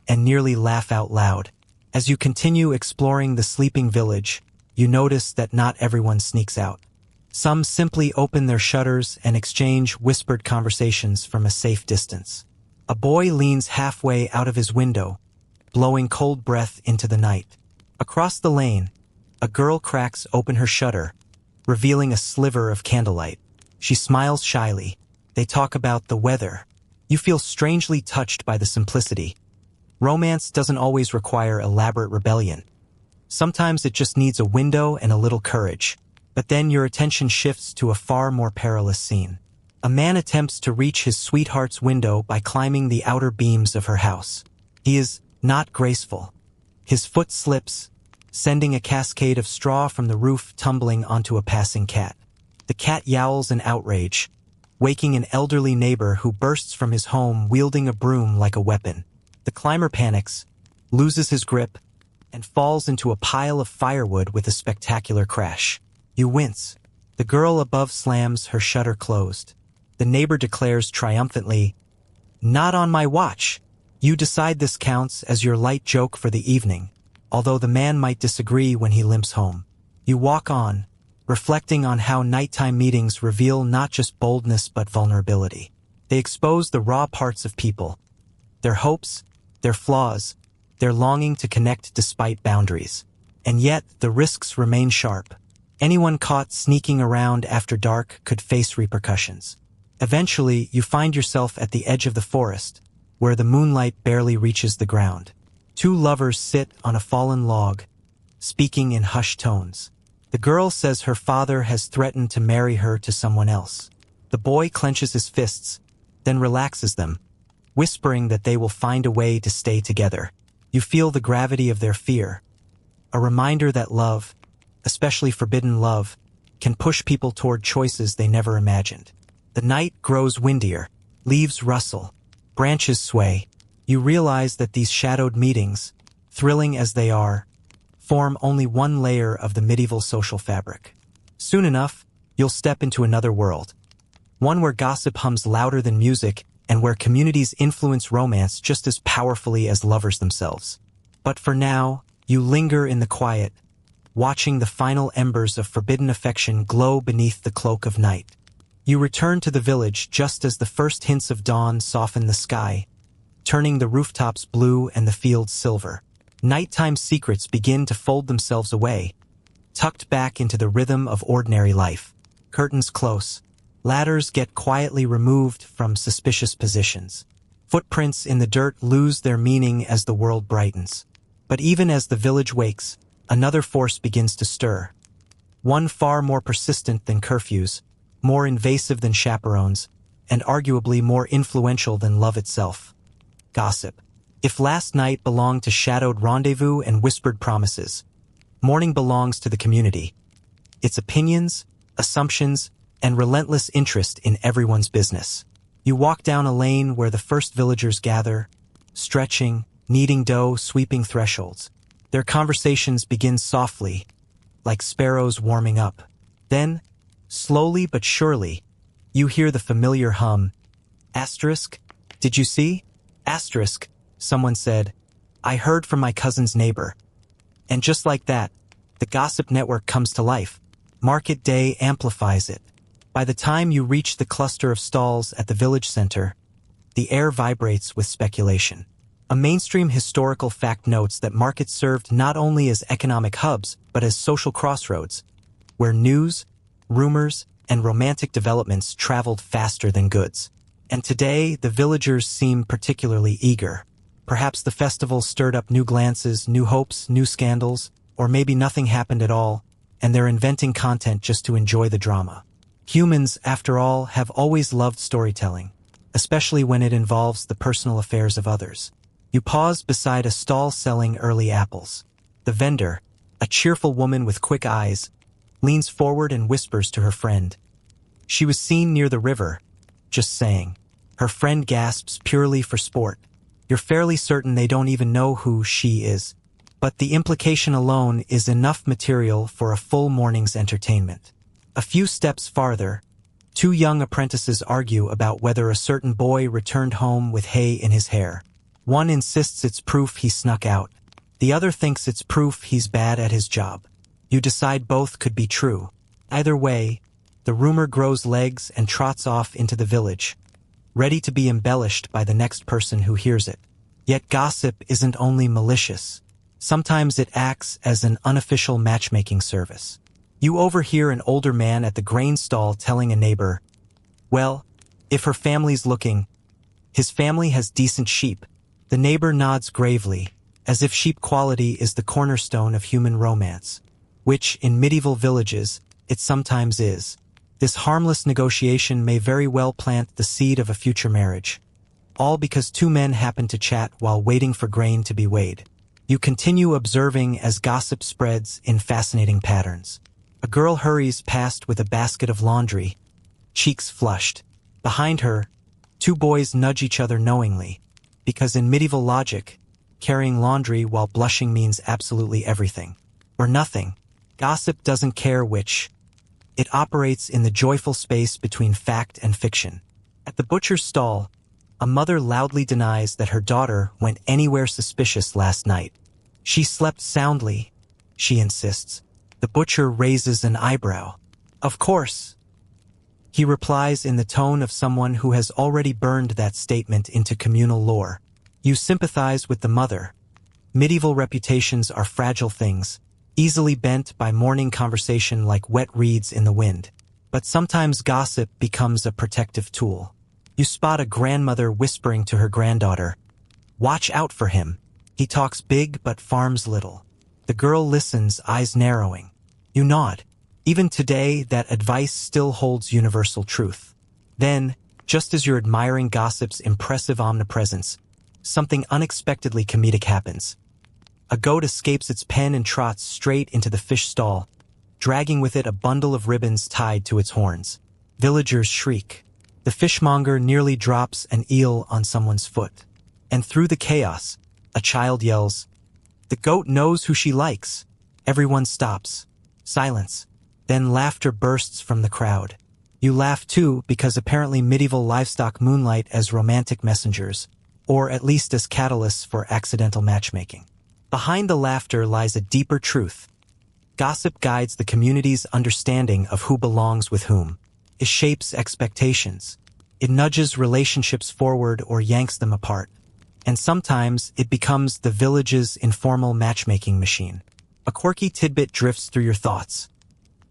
and nearly laugh out loud. As you continue exploring the sleeping village, you notice that not everyone sneaks out. Some simply open their shutters and exchange whispered conversations from a safe distance. A boy leans halfway out of his window, blowing cold breath into the night. Across the lane, a girl cracks open her shutter, revealing a sliver of candlelight. She smiles shyly. They talk about the weather. You feel strangely touched by the simplicity. Romance doesn't always require elaborate rebellion. Sometimes it just needs a window and a little courage. But then your attention shifts to a far more perilous scene. A man attempts to reach his sweetheart's window by climbing the outer beams of her house. He is not graceful. His foot slips, sending a cascade of straw from the roof tumbling onto a passing cat. The cat yowls in outrage, waking an elderly neighbor who bursts from his home wielding a broom like a weapon. The climber panics, loses his grip, and falls into a pile of firewood with a spectacular crash. You wince. The girl above slams her shutter closed. The neighbor declares triumphantly, "Not on my watch." You decide this counts as your light joke for the evening, although the man might disagree when he limps home. You walk on, reflecting on how nighttime meetings reveal not just boldness but vulnerability. They expose the raw parts of people, their hopes, their flaws, their longing to connect despite boundaries. And yet, the risks remain sharp. Anyone caught sneaking around after dark could face repercussions. Eventually, you find yourself at the edge of the forest, where the moonlight barely reaches the ground. Two lovers sit on a fallen log, speaking in hushed tones. The girl says her father has threatened to marry her to someone else. The The boy clenches his fists, then relaxes them, whispering that they will find a way to stay together. You feel the gravity of their fear, a reminder that love, especially forbidden love, can push people toward choices they never imagined. The night grows windier, leaves rustle, branches sway. You realize that these shadowed meetings, thrilling as they are, form only one layer of the medieval social fabric. Soon enough, you'll step into another world, one where gossip hums louder than music and where communities influence romance just as powerfully as lovers themselves. But for now, you linger in the quiet, watching the final embers of forbidden affection glow beneath the cloak of night. You return to the village just as the first hints of dawn soften the sky, turning the rooftops blue and the fields silver. Nighttime secrets begin to fold themselves away, tucked back into the rhythm of ordinary life. Curtains close. Ladders get quietly removed from suspicious positions. Footprints in the dirt lose their meaning as the world brightens. But even as the village wakes, another force begins to stir. One far more persistent than curfews, more invasive than chaperones, and arguably more influential than love itself. Gossip. If last night belonged to shadowed rendezvous and whispered promises, morning belongs to the community. Its opinions, assumptions, and relentless interest in everyone's business. You walk down a lane where the first villagers gather, stretching, kneading dough, sweeping thresholds. Their conversations begin softly, like sparrows warming up. Then, slowly but surely, you hear the familiar hum. Asterisk, did you see? Asterisk, someone said. I heard from my cousin's neighbor. And just like that, the gossip network comes to life. Market day amplifies it. By the time you reach the cluster of stalls at the village center, the air vibrates with speculation. A mainstream historical fact notes that markets served not only as economic hubs, but as social crossroads, where news, rumors, and romantic developments traveled faster than goods. And today, the villagers seem particularly eager. Perhaps the festival stirred up new glances, new hopes, new scandals, or maybe nothing happened at all, and they're inventing content just to enjoy the drama. Humans, after all, have always loved storytelling, especially when it involves the personal affairs of others. You pause beside a stall selling early apples. The vendor, a cheerful woman with quick eyes, leans forward and whispers to her friend. She was seen near the river, just saying. Her friend gasps purely for sport. You're fairly certain they don't even know who she is, but the implication alone is enough material for a full morning's entertainment. A few steps farther, two young apprentices argue about whether a certain boy returned home with hay in his hair. One insists it's proof he snuck out. The other thinks it's proof he's bad at his job. You decide both could be true. Either way, the rumor grows legs and trots off into the village, ready to be embellished by the next person who hears it. Yet gossip isn't only malicious. Sometimes it acts as an unofficial matchmaking service. You overhear an older man at the grain stall telling a neighbor, well, if her family's looking, his family has decent sheep. The neighbor nods gravely, as if sheep quality is the cornerstone of human romance, which, in medieval villages, it sometimes is. This harmless negotiation may very well plant the seed of a future marriage, all because two men happen to chat while waiting for grain to be weighed. You continue observing as gossip spreads in fascinating patterns. A girl hurries past with a basket of laundry, cheeks flushed. Behind her, two boys nudge each other knowingly, because in medieval logic, carrying laundry while blushing means absolutely everything, or nothing. Gossip doesn't care which. It operates in the joyful space between fact and fiction. At the butcher's stall, a mother loudly denies that her daughter went anywhere suspicious last night. She slept soundly, she insists. The butcher raises an eyebrow. Of course. He replies in the tone of someone who has already burned that statement into communal lore. You sympathize with the mother. Medieval reputations are fragile things, easily bent by morning conversation like wet reeds in the wind. But sometimes gossip becomes a protective tool. You spot a grandmother whispering to her granddaughter, "Watch out for him. He talks big but farms little." The girl listens, eyes narrowing. You nod. Even today, that advice still holds universal truth. Then, just as you're admiring gossip's impressive omnipresence, something unexpectedly comedic happens. A goat escapes its pen and trots straight into the fish stall, dragging with it a bundle of ribbons tied to its horns. Villagers shriek. The fishmonger nearly drops an eel on someone's foot. And through the chaos, a child yells, "The goat knows who she likes." Everyone stops. Silence. Then laughter bursts from the crowd. You laugh too because apparently medieval livestock moonlight as romantic messengers, or at least as catalysts for accidental matchmaking. Behind the laughter lies a deeper truth. Gossip guides the community's understanding of who belongs with whom. It shapes expectations. It nudges relationships forward or yanks them apart. And sometimes it becomes the village's informal matchmaking machine. A quirky tidbit drifts through your thoughts.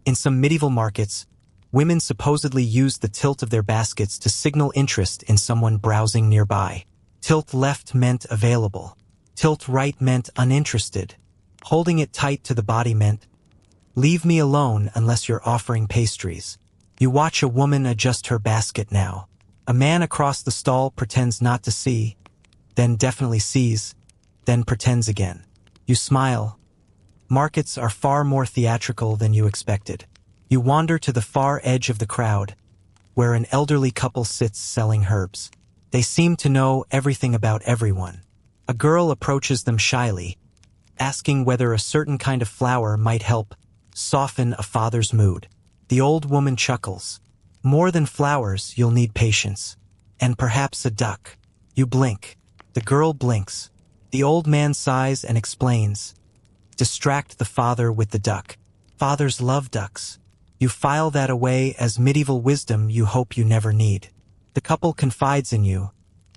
In some medieval markets, women supposedly used the tilt of their baskets to signal interest in someone browsing nearby. Tilt left meant available. Tilt right meant uninterested. Holding it tight to the body meant, "Leave me alone unless you're offering pastries." You watch a woman adjust her basket now. A man across the stall pretends not to see, then definitely sees, then pretends again. You smile. Markets are far more theatrical than you expected. You wander to the far edge of the crowd, where an elderly couple sits selling herbs. They seem to know everything about everyone. A girl approaches them shyly, asking whether a certain kind of flower might help soften a father's mood. The old woman chuckles. "More than flowers, you'll need patience. And perhaps a duck." You blink. The girl blinks. The old man sighs and explains. "Distract the father with the duck. Fathers love ducks." You file that away as medieval wisdom you hope you never need. The couple confides in you,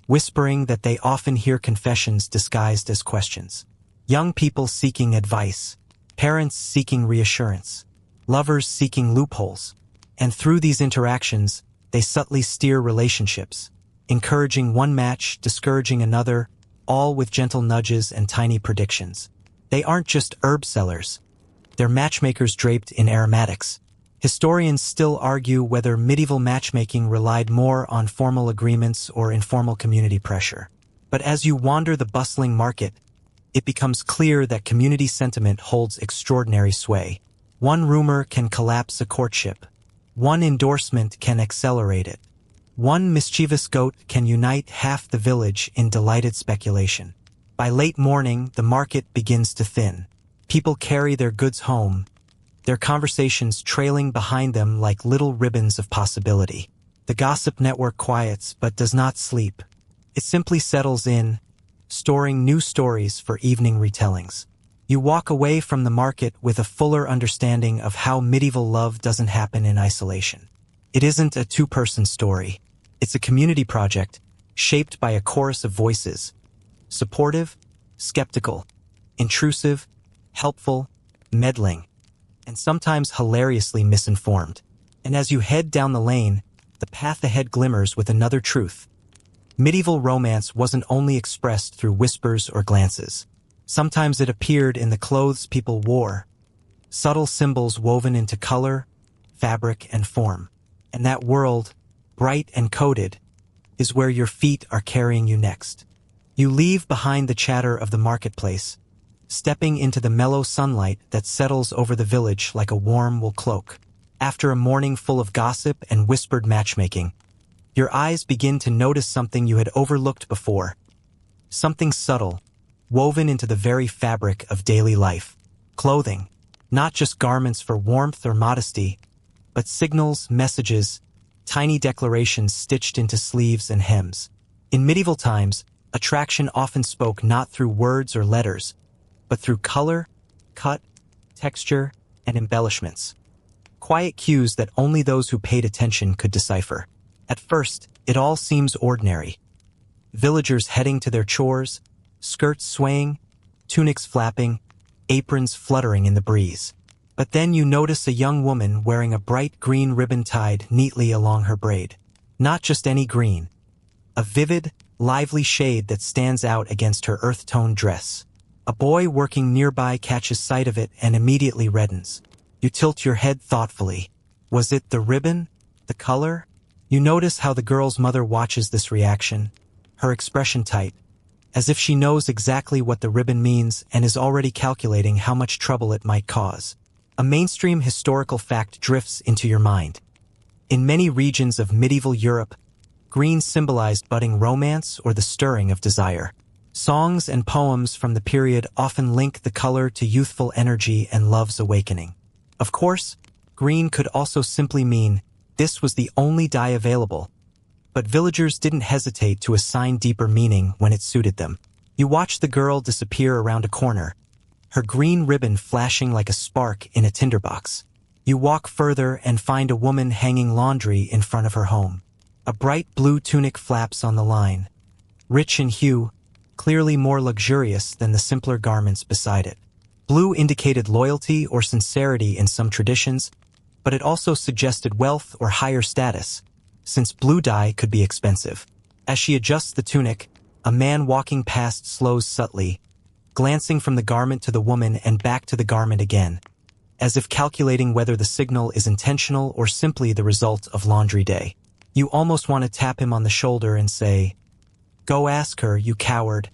whispering that they often hear confessions disguised as questions. Young people seeking advice, parents seeking reassurance, lovers seeking loopholes. And through these interactions, they subtly steer relationships, encouraging one match, discouraging another, all with gentle nudges and tiny predictions. They aren't just herb sellers. They're matchmakers draped in aromatics. Historians still argue whether medieval matchmaking relied more on formal agreements or informal community pressure. But as you wander the bustling market, it becomes clear that community sentiment holds extraordinary sway. One rumor can collapse a courtship. One endorsement can accelerate it. One mischievous goat can unite half the village in delighted speculation. By late morning, the market begins to thin. People carry their goods home, their conversations trailing behind them like little ribbons of possibility. The gossip network quiets but does not sleep. It simply settles in, storing new stories for evening retellings. You walk away from the market with a fuller understanding of how medieval love doesn't happen in isolation. It isn't a two-person story. It's a community project shaped by a chorus of voices. Supportive, skeptical, intrusive, helpful, meddling, and sometimes hilariously misinformed. And as you head down the lane, the path ahead glimmers with another truth. Medieval romance wasn't only expressed through whispers or glances. Sometimes it appeared in the clothes people wore, subtle symbols woven into color, fabric, and form. And that world, bright and coded, is where your feet are carrying you next. You leave behind the chatter of the marketplace, stepping into the mellow sunlight that settles over the village like a warm wool cloak. After a morning full of gossip and whispered matchmaking, your eyes begin to notice something you had overlooked before. Something subtle, woven into the very fabric of daily life. Clothing, not just garments for warmth or modesty, but signals, messages, tiny declarations stitched into sleeves and hems. In medieval times, attraction often spoke not through words or letters, but through color, cut, texture, and embellishments. Quiet cues that only those who paid attention could decipher. At first, it all seems ordinary. Villagers heading to their chores, skirts swaying, tunics flapping, aprons fluttering in the breeze. But then you notice a young woman wearing a bright green ribbon tied neatly along her braid. Not just any green. A vivid, lively shade that stands out against her earth-toned dress. A boy working nearby catches sight of it and immediately reddens. You tilt your head thoughtfully. Was it the ribbon? The color? You notice how the girl's mother watches this reaction, her expression tight, as if she knows exactly what the ribbon means and is already calculating how much trouble it might cause. A mainstream historical fact drifts into your mind. In many regions of medieval Europe, green symbolized budding romance or the stirring of desire. Songs and poems from the period often link the color to youthful energy and love's awakening. Of course, green could also simply mean this was the only dye available, but villagers didn't hesitate to assign deeper meaning when it suited them. You watch the girl disappear around a corner, her green ribbon flashing like a spark in a tinderbox. You walk further and find a woman hanging laundry in front of her home. A bright blue tunic flaps on the line, rich in hue, clearly more luxurious than the simpler garments beside it. Blue indicated loyalty or sincerity in some traditions, but it also suggested wealth or higher status, since blue dye could be expensive. As she adjusts the tunic, a man walking past slows subtly, glancing from the garment to the woman and back to the garment again, as if calculating whether the signal is intentional or simply the result of laundry day. You almost want to tap him on the shoulder and say, "Go ask her, you coward."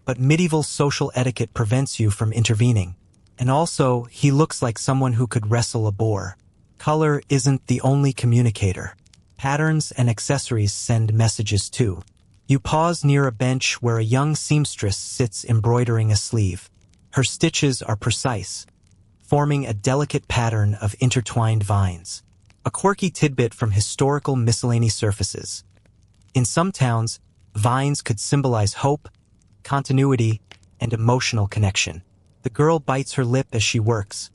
But medieval social etiquette prevents you from intervening. And also, he looks like someone who could wrestle a boar. Color isn't the only communicator. Patterns and accessories send messages too. You pause near a bench where a young seamstress sits embroidering a sleeve. Her stitches are precise, forming a delicate pattern of intertwined vines. A quirky tidbit from historical miscellany surfaces. In some towns, vines could symbolize hope, continuity, and emotional connection. The girl bites her lip as she works,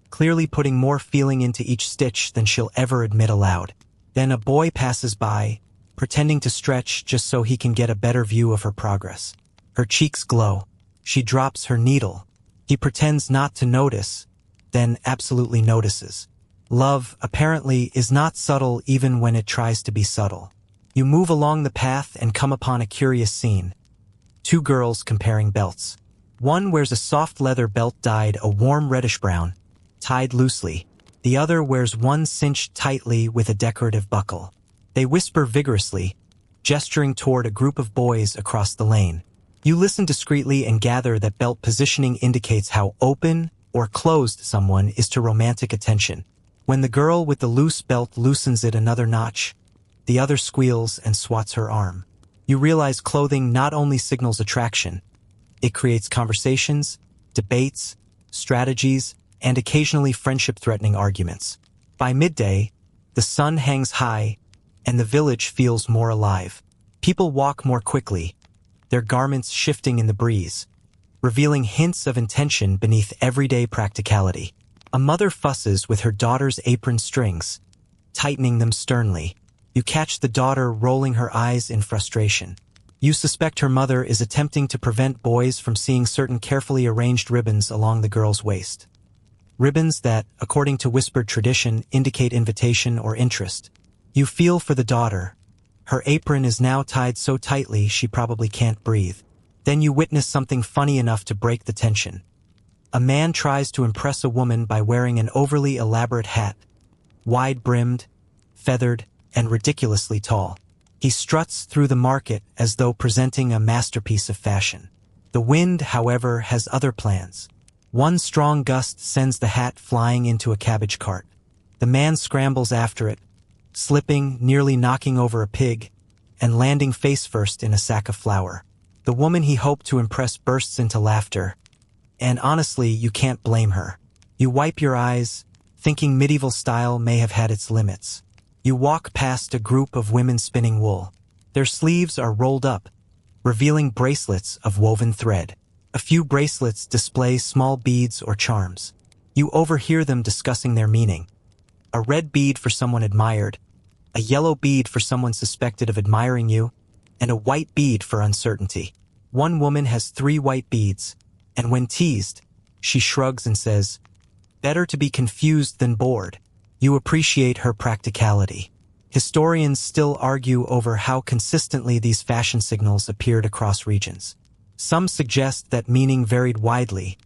clearly putting more feeling into each stitch than she'll ever admit aloud. Then a boy passes by, pretending to stretch just so he can get a better view of her progress. Her cheeks glow. She drops her needle. He pretends not to notice, then absolutely notices. Love, apparently, is not subtle even when it tries to be subtle. You move along the path and come upon a curious scene. Two girls comparing belts. One wears a soft leather belt dyed a warm reddish-brown, tied loosely. The other wears one cinched tightly with a decorative buckle. They whisper vigorously, gesturing toward a group of boys across the lane. You listen discreetly and gather that belt positioning indicates how open or closed someone is to romantic attention. When the girl with the loose belt loosens it another notch, the other squeals and swats her arm. You realize clothing not only signals attraction, it creates conversations, debates, strategies, and occasionally friendship-threatening arguments. By midday, the sun hangs high, and the village feels more alive. People walk more quickly, their garments shifting in the breeze, revealing hints of intention beneath everyday practicality. A mother fusses with her daughter's apron strings, tightening them sternly. You catch the daughter rolling her eyes in frustration. You suspect her mother is attempting to prevent boys from seeing certain carefully arranged ribbons along the girl's waist. Ribbons that, according to whispered tradition, indicate invitation or interest. You feel for the daughter. Her apron is now tied so tightly she probably can't breathe. Then you witness something funny enough to break the tension. A man tries to impress a woman by wearing an overly elaborate hat, wide-brimmed, feathered, and ridiculously tall. He struts through the market as though presenting a masterpiece of fashion. The wind, however, has other plans. One strong gust sends the hat flying into a cabbage cart. The man scrambles after it, slipping, nearly knocking over a pig, and landing face first in a sack of flour. The woman he hoped to impress bursts into laughter, and honestly, you can't blame her. You wipe your eyes, thinking medieval style may have had its limits. You walk past a group of women spinning wool. Their sleeves are rolled up, revealing bracelets of woven thread. A few bracelets display small beads or charms. You overhear them discussing their meaning. A red bead for someone admired, a yellow bead for someone suspected of admiring you, and a white bead for uncertainty. One woman has 3 white beads, and when teased, she shrugs and says, "Better to be confused than bored." You appreciate her practicality. Historians still argue over how consistently these fashion signals appeared across regions. Some suggest that meaning varied widely,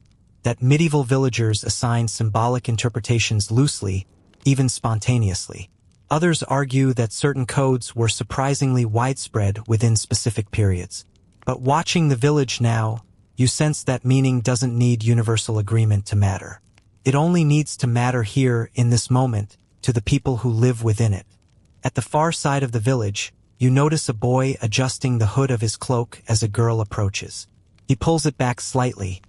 that medieval villagers assigned symbolic interpretations loosely, even spontaneously. Others argue that certain codes were surprisingly widespread within specific periods. But watching the village now, you sense that meaning doesn't need universal agreement to matter. It only needs to matter here in this moment to the people who live within it. At the far side of the village, you notice a boy adjusting the hood of his cloak as a girl approaches. He pulls it back slightly,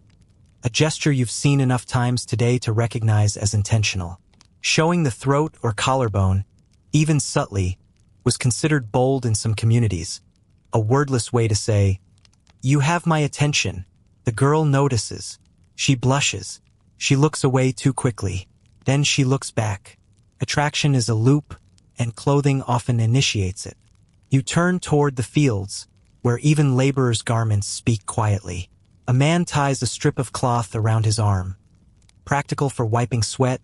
a gesture you've seen enough times today to recognize as intentional. Showing the throat or collarbone, even subtly, was considered bold in some communities, a wordless way to say, "You have my attention." The girl notices. She blushes. She looks away too quickly. Then she looks back. Attraction is a loop, and clothing often initiates it. You turn toward the fields, where even laborers' garments speak quietly. A man ties a strip of cloth around his arm. Practical for wiping sweat,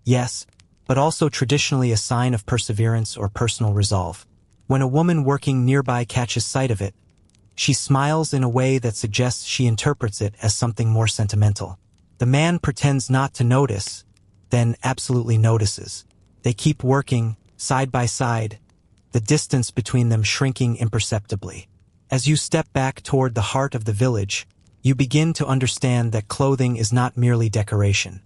yes, but also traditionally a sign of perseverance or personal resolve. When a woman working nearby catches sight of it, she smiles in a way that suggests she interprets it as something more sentimental. The man pretends not to notice, then absolutely notices. They keep working, side by side, the distance between them shrinking imperceptibly. As you step back toward the heart of the village, you begin to understand that clothing is not merely decoration.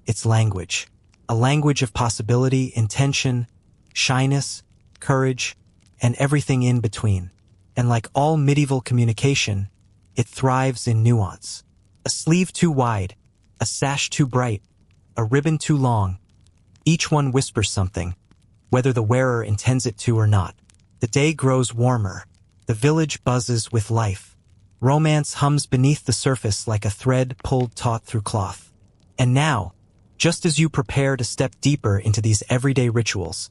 It's language. A language of possibility, intention, shyness, courage, and everything in between. And like all medieval communication, it thrives in nuance. A sleeve too wide, a sash too bright, a ribbon too long. Each one whispers something, whether the wearer intends it to or not. The day grows warmer. The village buzzes with life. Romance hums beneath the surface like a thread pulled taut through cloth. And now, just as you prepare to step deeper into these everyday rituals,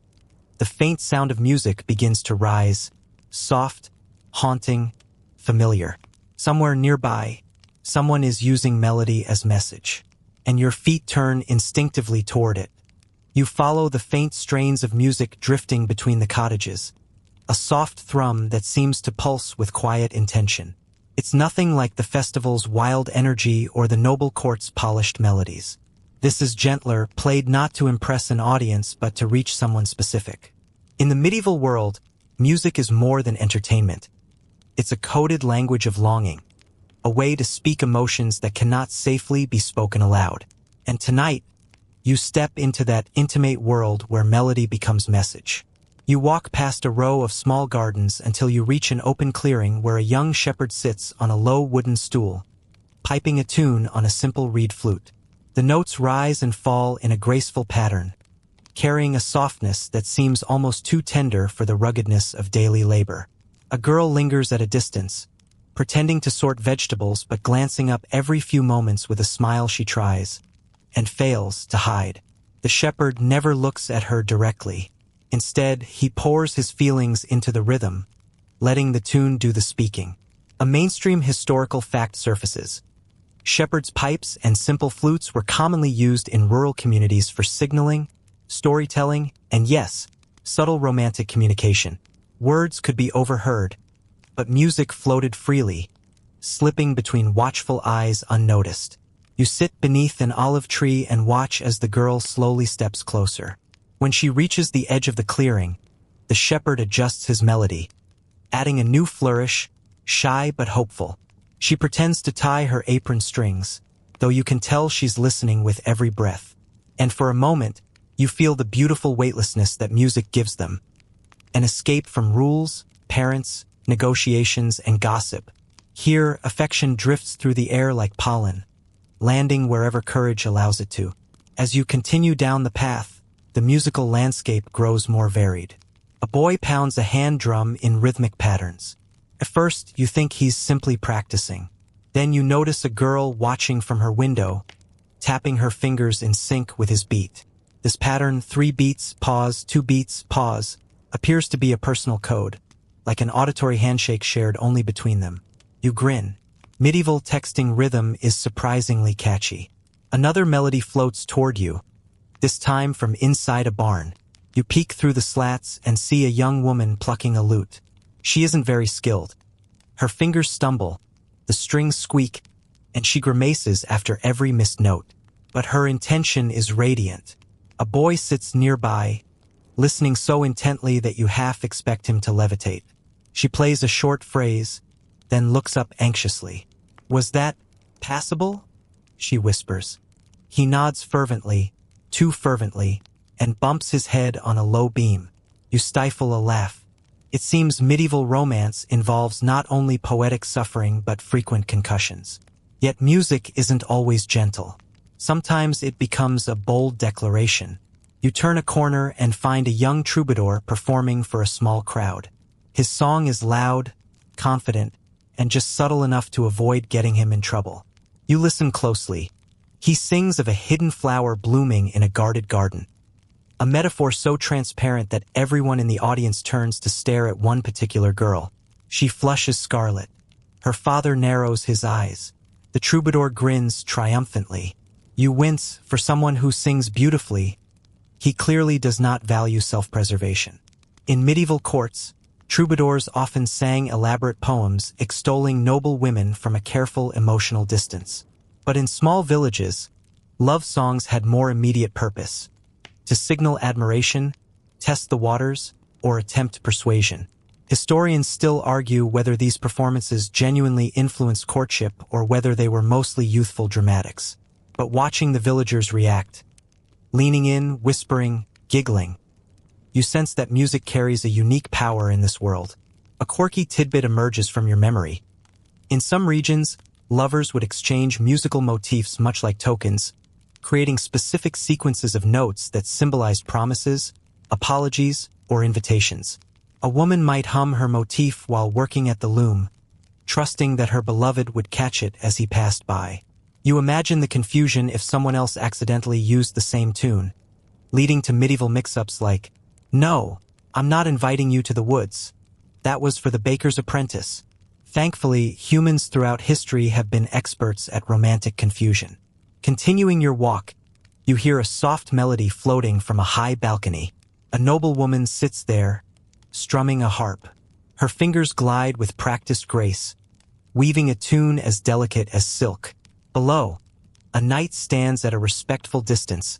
the faint sound of music begins to rise, soft, haunting, familiar. Somewhere nearby, someone is using melody as message, and your feet turn instinctively toward it. You follow the faint strains of music drifting between the cottages, a soft thrum that seems to pulse with quiet intention. It's nothing like the festival's wild energy or the noble court's polished melodies. This is gentler, played not to impress an audience but to reach someone specific. In the medieval world, music is more than entertainment. It's a coded language of longing, a way to speak emotions that cannot safely be spoken aloud. And tonight, you step into that intimate world where melody becomes message. You walk past a row of small gardens until you reach an open clearing where a young shepherd sits on a low wooden stool, piping a tune on a simple reed flute. The notes rise and fall in a graceful pattern, carrying a softness that seems almost too tender for the ruggedness of daily labor. A girl lingers at a distance, pretending to sort vegetables but glancing up every few moments with a smile she tries, and fails to hide. The shepherd never looks at her directly. Instead, he pours his feelings into the rhythm, letting the tune do the speaking. A mainstream historical fact surfaces. Shepherd's pipes and simple flutes were commonly used in rural communities for signaling, storytelling, and yes, subtle romantic communication. Words could be overheard, but music floated freely, slipping between watchful eyes unnoticed. You sit beneath an olive tree and watch as the girl slowly steps closer. When she reaches the edge of the clearing, the shepherd adjusts his melody, adding a new flourish, shy but hopeful. She pretends to tie her apron strings, though you can tell she's listening with every breath. And for a moment, you feel the beautiful weightlessness that music gives them. An escape from rules, parents, negotiations, and gossip. Here, affection drifts through the air like pollen, landing wherever courage allows it to. As you continue down the path, the musical landscape grows more varied. A boy pounds a hand drum in rhythmic patterns. At first, you think he's simply practicing. Then you notice a girl watching from her window, tapping her fingers in sync with his beat. This pattern, 3 beats, pause, 2 beats, pause, appears to be a personal code, like an auditory handshake shared only between them. You grin. Medieval texting rhythm is surprisingly catchy. Another melody floats toward you, this time from inside a barn. You peek through the slats and see a young woman plucking a lute. She isn't very skilled. Her fingers stumble, the strings squeak, and she grimaces after every missed note. But her intention is radiant. A boy sits nearby, listening so intently that you half expect him to levitate. She plays a short phrase, then looks up anxiously. "Was that passable?" she whispers. He nods fervently, too fervently, and bumps his head on a low beam. You stifle a laugh. It seems medieval romance involves not only poetic suffering but frequent concussions. Yet music isn't always gentle. Sometimes it becomes a bold declaration. You turn a corner and find a young troubadour performing for a small crowd. His song is loud, confident, and just subtle enough to avoid getting him in trouble. You listen closely. He sings of a hidden flower blooming in a guarded garden. A metaphor so transparent that everyone in the audience turns to stare at one particular girl. She flushes scarlet. Her father narrows his eyes. The troubadour grins triumphantly. You wince for someone who sings beautifully. He clearly does not value self-preservation. In medieval courts, troubadours often sang elaborate poems extolling noble women from a careful emotional distance. But in small villages, love songs had more immediate purpose: to signal admiration, test the waters, or attempt persuasion. Historians still argue whether these performances genuinely influenced courtship or whether they were mostly youthful dramatics. But watching the villagers react, leaning in, whispering, giggling, you sense that music carries a unique power in this world. A quirky tidbit emerges from your memory. In some regions, lovers would exchange musical motifs much like tokens, creating specific sequences of notes that symbolized promises, apologies, or invitations. A woman might hum her motif while working at the loom, trusting that her beloved would catch it as he passed by. You imagine the confusion if someone else accidentally used the same tune, leading to medieval mix-ups like, "No, I'm not inviting you to the woods. That was for the baker's apprentice." Thankfully, humans throughout history have been experts at romantic confusion. Continuing your walk, you hear a soft melody floating from a high balcony. A noble woman sits there, strumming a harp. Her fingers glide with practiced grace, weaving a tune as delicate as silk. Below, a knight stands at a respectful distance,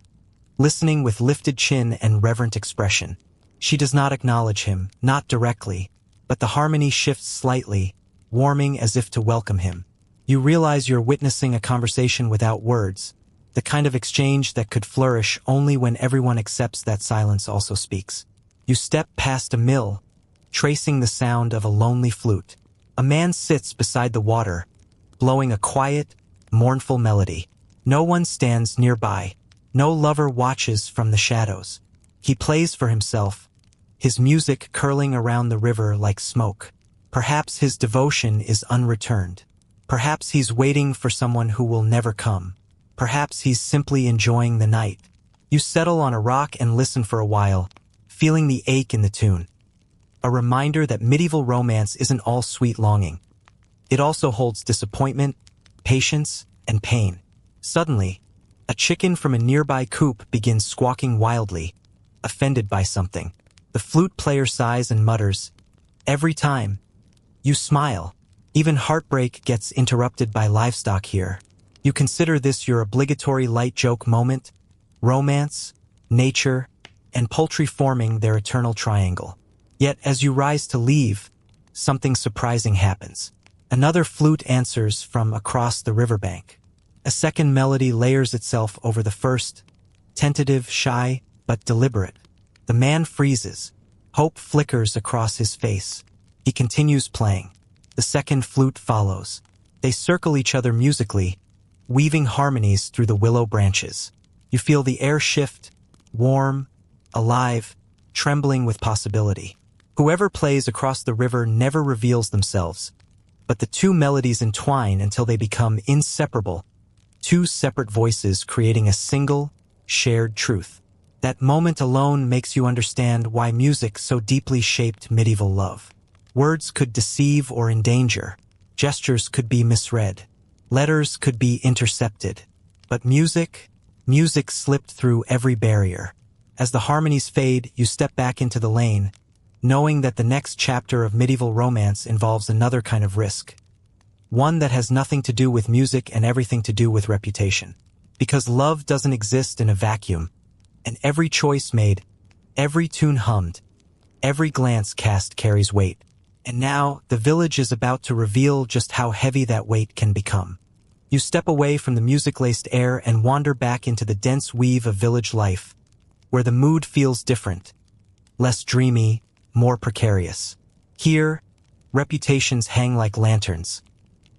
listening with lifted chin and reverent expression. She does not acknowledge him, not directly, but the harmony shifts slightly, warming as if to welcome him. You realize you're witnessing a conversation without words, the kind of exchange that could flourish only when everyone accepts that silence also speaks. You step past a mill, tracing the sound of a lonely flute. A man sits beside the water, blowing a quiet, mournful melody. No one stands nearby. No lover watches from the shadows. He plays for himself, his music curling around the river like smoke. Perhaps his devotion is unreturned. Perhaps he's waiting for someone who will never come. Perhaps he's simply enjoying the night. You settle on a rock and listen for a while, feeling the ache in the tune. A reminder that medieval romance isn't all sweet longing. It also holds disappointment, patience, and pain. Suddenly, a chicken from a nearby coop begins squawking wildly, offended by something. The flute player sighs and mutters, "Every time." You smile. Even heartbreak gets interrupted by livestock here. You consider this your obligatory light joke moment, romance, nature, and poultry forming their eternal triangle. Yet as you rise to leave, something surprising happens. Another flute answers from across the riverbank. A second melody layers itself over the first, tentative, shy, but deliberate. The man freezes. Hope flickers across his face. He continues playing. The second flute follows. They circle each other musically, weaving harmonies through the willow branches. You feel the air shift, warm, alive, trembling with possibility. Whoever plays across the river never reveals themselves, but the two melodies entwine until they become inseparable, two separate voices creating a single, shared truth. That moment alone makes you understand why music so deeply shaped medieval love. Words could deceive or endanger. Gestures could be misread. Letters could be intercepted. But music slipped through every barrier. As the harmonies fade, you step back into the lane, knowing that the next chapter of medieval romance involves another kind of risk. One that has nothing to do with music and everything to do with reputation. Because love doesn't exist in a vacuum, and every choice made, Every tune hummed, every glance cast carries weight. And now, the village is about to reveal just how heavy that weight can become. You step away from the music-laced air and wander back into the dense weave of village life, where the mood feels different, less dreamy, more precarious. Here, reputations hang like lanterns,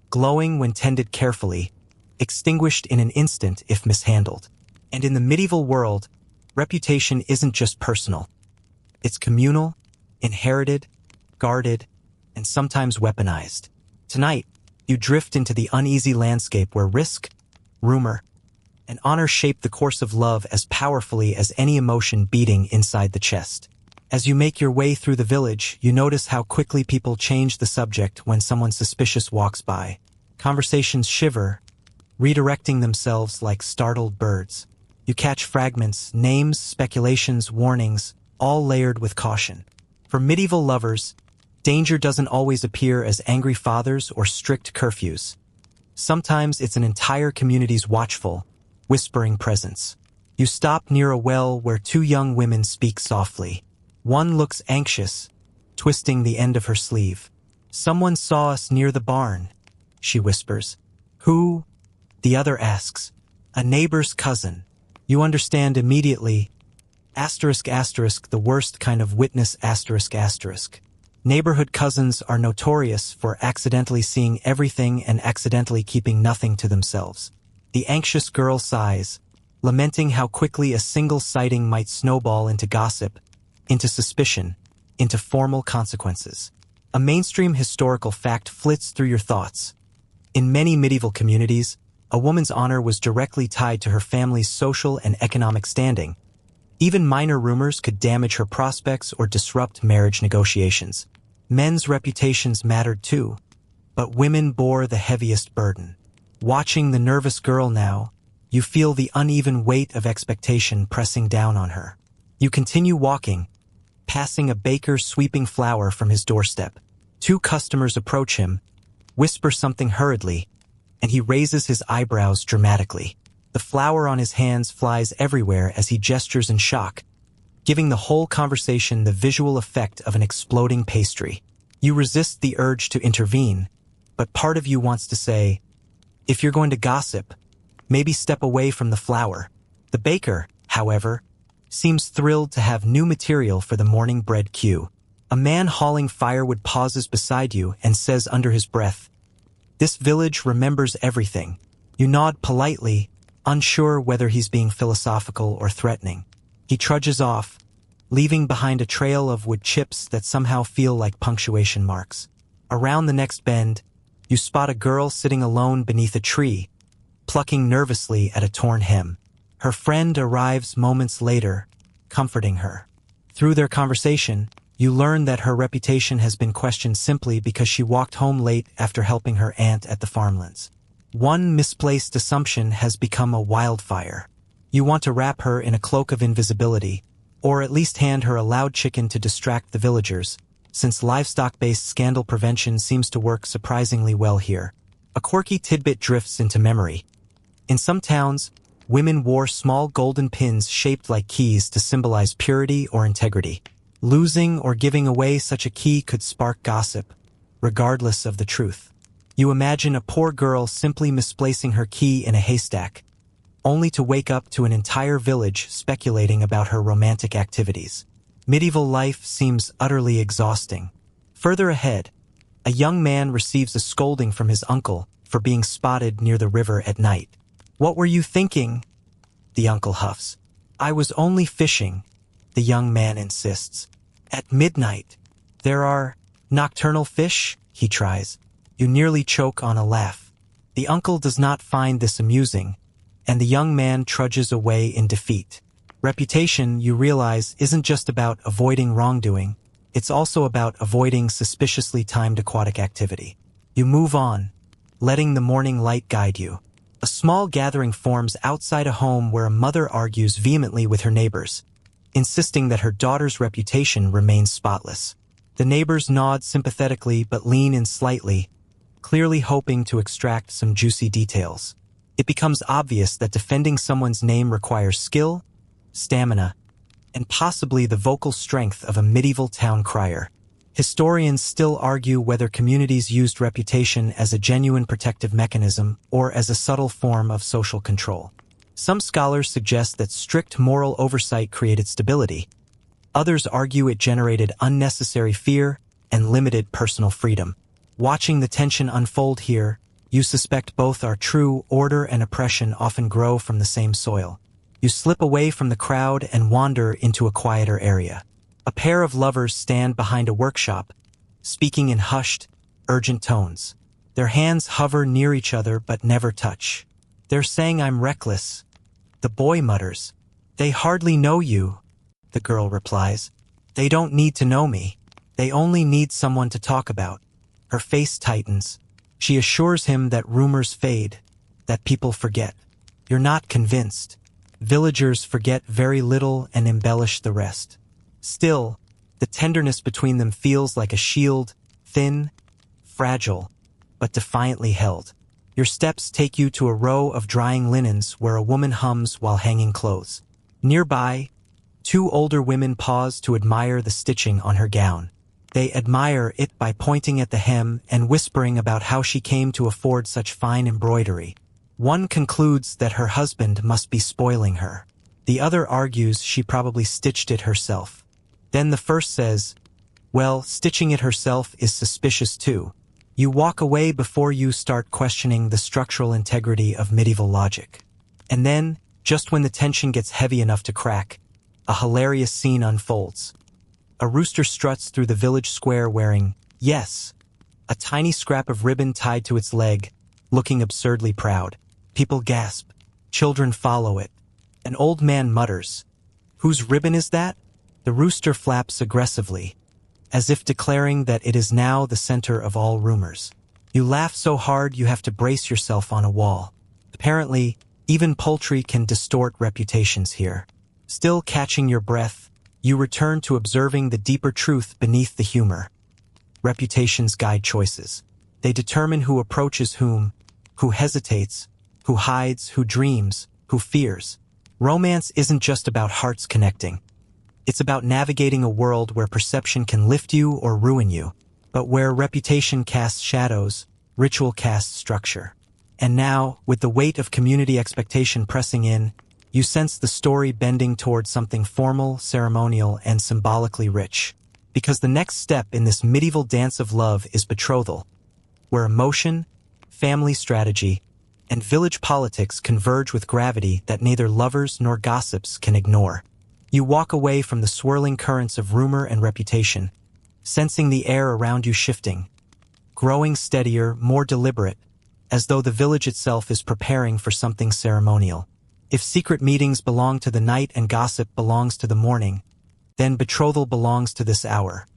glowing when tended carefully, extinguished in an instant if mishandled. And in the medieval world, reputation isn't just personal. It's communal, inherited, guarded, and sometimes weaponized. Tonight, you drift into the uneasy landscape where risk, rumor, and honor shape the course of love as powerfully as any emotion beating inside the chest. As you make your way through the village, you notice how quickly people change the subject when someone suspicious walks by. Conversations shiver, redirecting themselves like startled birds. You catch fragments, names, speculations, warnings, all layered with caution. For medieval lovers, danger doesn't always appear as angry fathers or strict curfews. Sometimes it's an entire community's watchful, whispering presence. You stop near a well where two young women speak softly. One looks anxious, twisting the end of her sleeve. "Someone saw us near the barn," she whispers. "Who?" the other asks. "A neighbor's cousin." You understand immediately. The worst kind of witness. Neighborhood cousins are notorious for accidentally seeing everything and accidentally keeping nothing to themselves. The anxious girl sighs, lamenting how quickly a single sighting might snowball into gossip, into suspicion, into formal consequences. A mainstream historical fact flits through your thoughts. In many medieval communities, a woman's honor was directly tied to her family's social and economic standing. Even minor rumors could damage her prospects or disrupt marriage negotiations. Men's reputations mattered too, but women bore the heaviest burden. Watching the nervous girl now, you feel the uneven weight of expectation pressing down on her. You continue walking, passing a baker sweeping flour from his doorstep. Two customers approach him, whisper something hurriedly, and he raises his eyebrows dramatically. The flour on his hands flies everywhere as he gestures in shock, giving the whole conversation the visual effect of an exploding pastry. You resist the urge to intervene, but part of you wants to say, "If you're going to gossip, maybe step away from the flour." The baker, however, seems thrilled to have new material for the morning bread queue. A man hauling firewood pauses beside you and says under his breath, "This village remembers everything." You nod politely, unsure whether he's being philosophical or threatening. He trudges off, leaving behind a trail of wood chips that somehow feel like punctuation marks. Around the next bend, you spot a girl sitting alone beneath a tree, plucking nervously at a torn hem. Her friend arrives moments later, comforting her. Through their conversation, you learn that her reputation has been questioned simply because she walked home late after helping her aunt at the farmlands. One misplaced assumption has become a wildfire. You want to wrap her in a cloak of invisibility, or at least hand her a loud chicken to distract the villagers, since livestock-based scandal prevention seems to work surprisingly well here. A quirky tidbit drifts into memory. In some towns, women wore small golden pins shaped like keys to symbolize purity or integrity. Losing or giving away such a key could spark gossip, regardless of the truth. You imagine a poor girl simply misplacing her key in a haystack, only to wake up to an entire village speculating about her romantic activities. Medieval life seems utterly exhausting. Further ahead, a young man receives a scolding from his uncle for being spotted near the river at night. "What were you thinking?" the uncle huffs. "I was only fishing," the young man insists. "At midnight, there are nocturnal fish," he tries. You nearly choke on a laugh. The uncle does not find this amusing, and the young man trudges away in defeat. Reputation, you realize, isn't just about avoiding wrongdoing. It's also about avoiding suspiciously timed aquatic activity. You move on, letting the morning light guide you. A small gathering forms outside a home where a mother argues vehemently with her neighbors, insisting that her daughter's reputation remains spotless. The neighbors nod sympathetically but lean in slightly, clearly hoping to extract some juicy details. It becomes obvious that defending someone's name requires skill, stamina, and possibly the vocal strength of a medieval town crier. Historians still argue whether communities used reputation as a genuine protective mechanism or as a subtle form of social control. Some scholars suggest that strict moral oversight created stability. Others argue it generated unnecessary fear and limited personal freedom. Watching the tension unfold here, you suspect both are true. Order and oppression often grow from the same soil. You slip away from the crowd and wander into a quieter area. A pair of lovers stand behind a workshop, speaking in hushed, urgent tones. Their hands hover near each other but never touch. They're saying, "I'm reckless." The boy mutters, "They hardly know you." The girl replies, "They don't need to know me. They only need someone to talk about." Her face tightens. She assures him that rumors fade, that people forget. You're not convinced. Villagers forget very little and embellish the rest. Still, the tenderness between them feels like a shield, thin, fragile, but defiantly held. Your steps take you to a row of drying linens where a woman hums while hanging clothes. Nearby, two older women pause to admire the stitching on her gown. They admire it by pointing at the hem and whispering about how she came to afford such fine embroidery. One concludes that her husband must be spoiling her. The other argues she probably stitched it herself. Then the first says, "Well, stitching it herself is suspicious too." You walk away before you start questioning the structural integrity of medieval logic. And then, just when the tension gets heavy enough to crack, a hilarious scene unfolds. A rooster struts through the village square wearing, yes, a tiny scrap of ribbon tied to its leg, looking absurdly proud. People gasp. Children follow it. An old man mutters, "Whose ribbon is that?" The rooster flaps aggressively, as if declaring that it is now the center of all rumors. You laugh so hard you have to brace yourself on a wall. Apparently, even poultry can distort reputations here. Still catching your breath, you return to observing the deeper truth beneath the humor. Reputations guide choices. They determine who approaches whom, who hesitates, who hides, who dreams, who fears. Romance isn't just about hearts connecting. It's about navigating a world where perception can lift you or ruin you, but where reputation casts shadows, ritual casts structure. And now, with the weight of community expectation pressing in, you sense the story bending toward something formal, ceremonial, and symbolically rich. Because the next step in this medieval dance of love is betrothal, where emotion, family strategy, and village politics converge with gravity that neither lovers nor gossips can ignore. You walk away from the swirling currents of rumor and reputation, sensing the air around you shifting, growing steadier, more deliberate, as though the village itself is preparing for something ceremonial. If secret meetings belong to the night and gossip belongs to the morning, then betrothal belongs to this hour.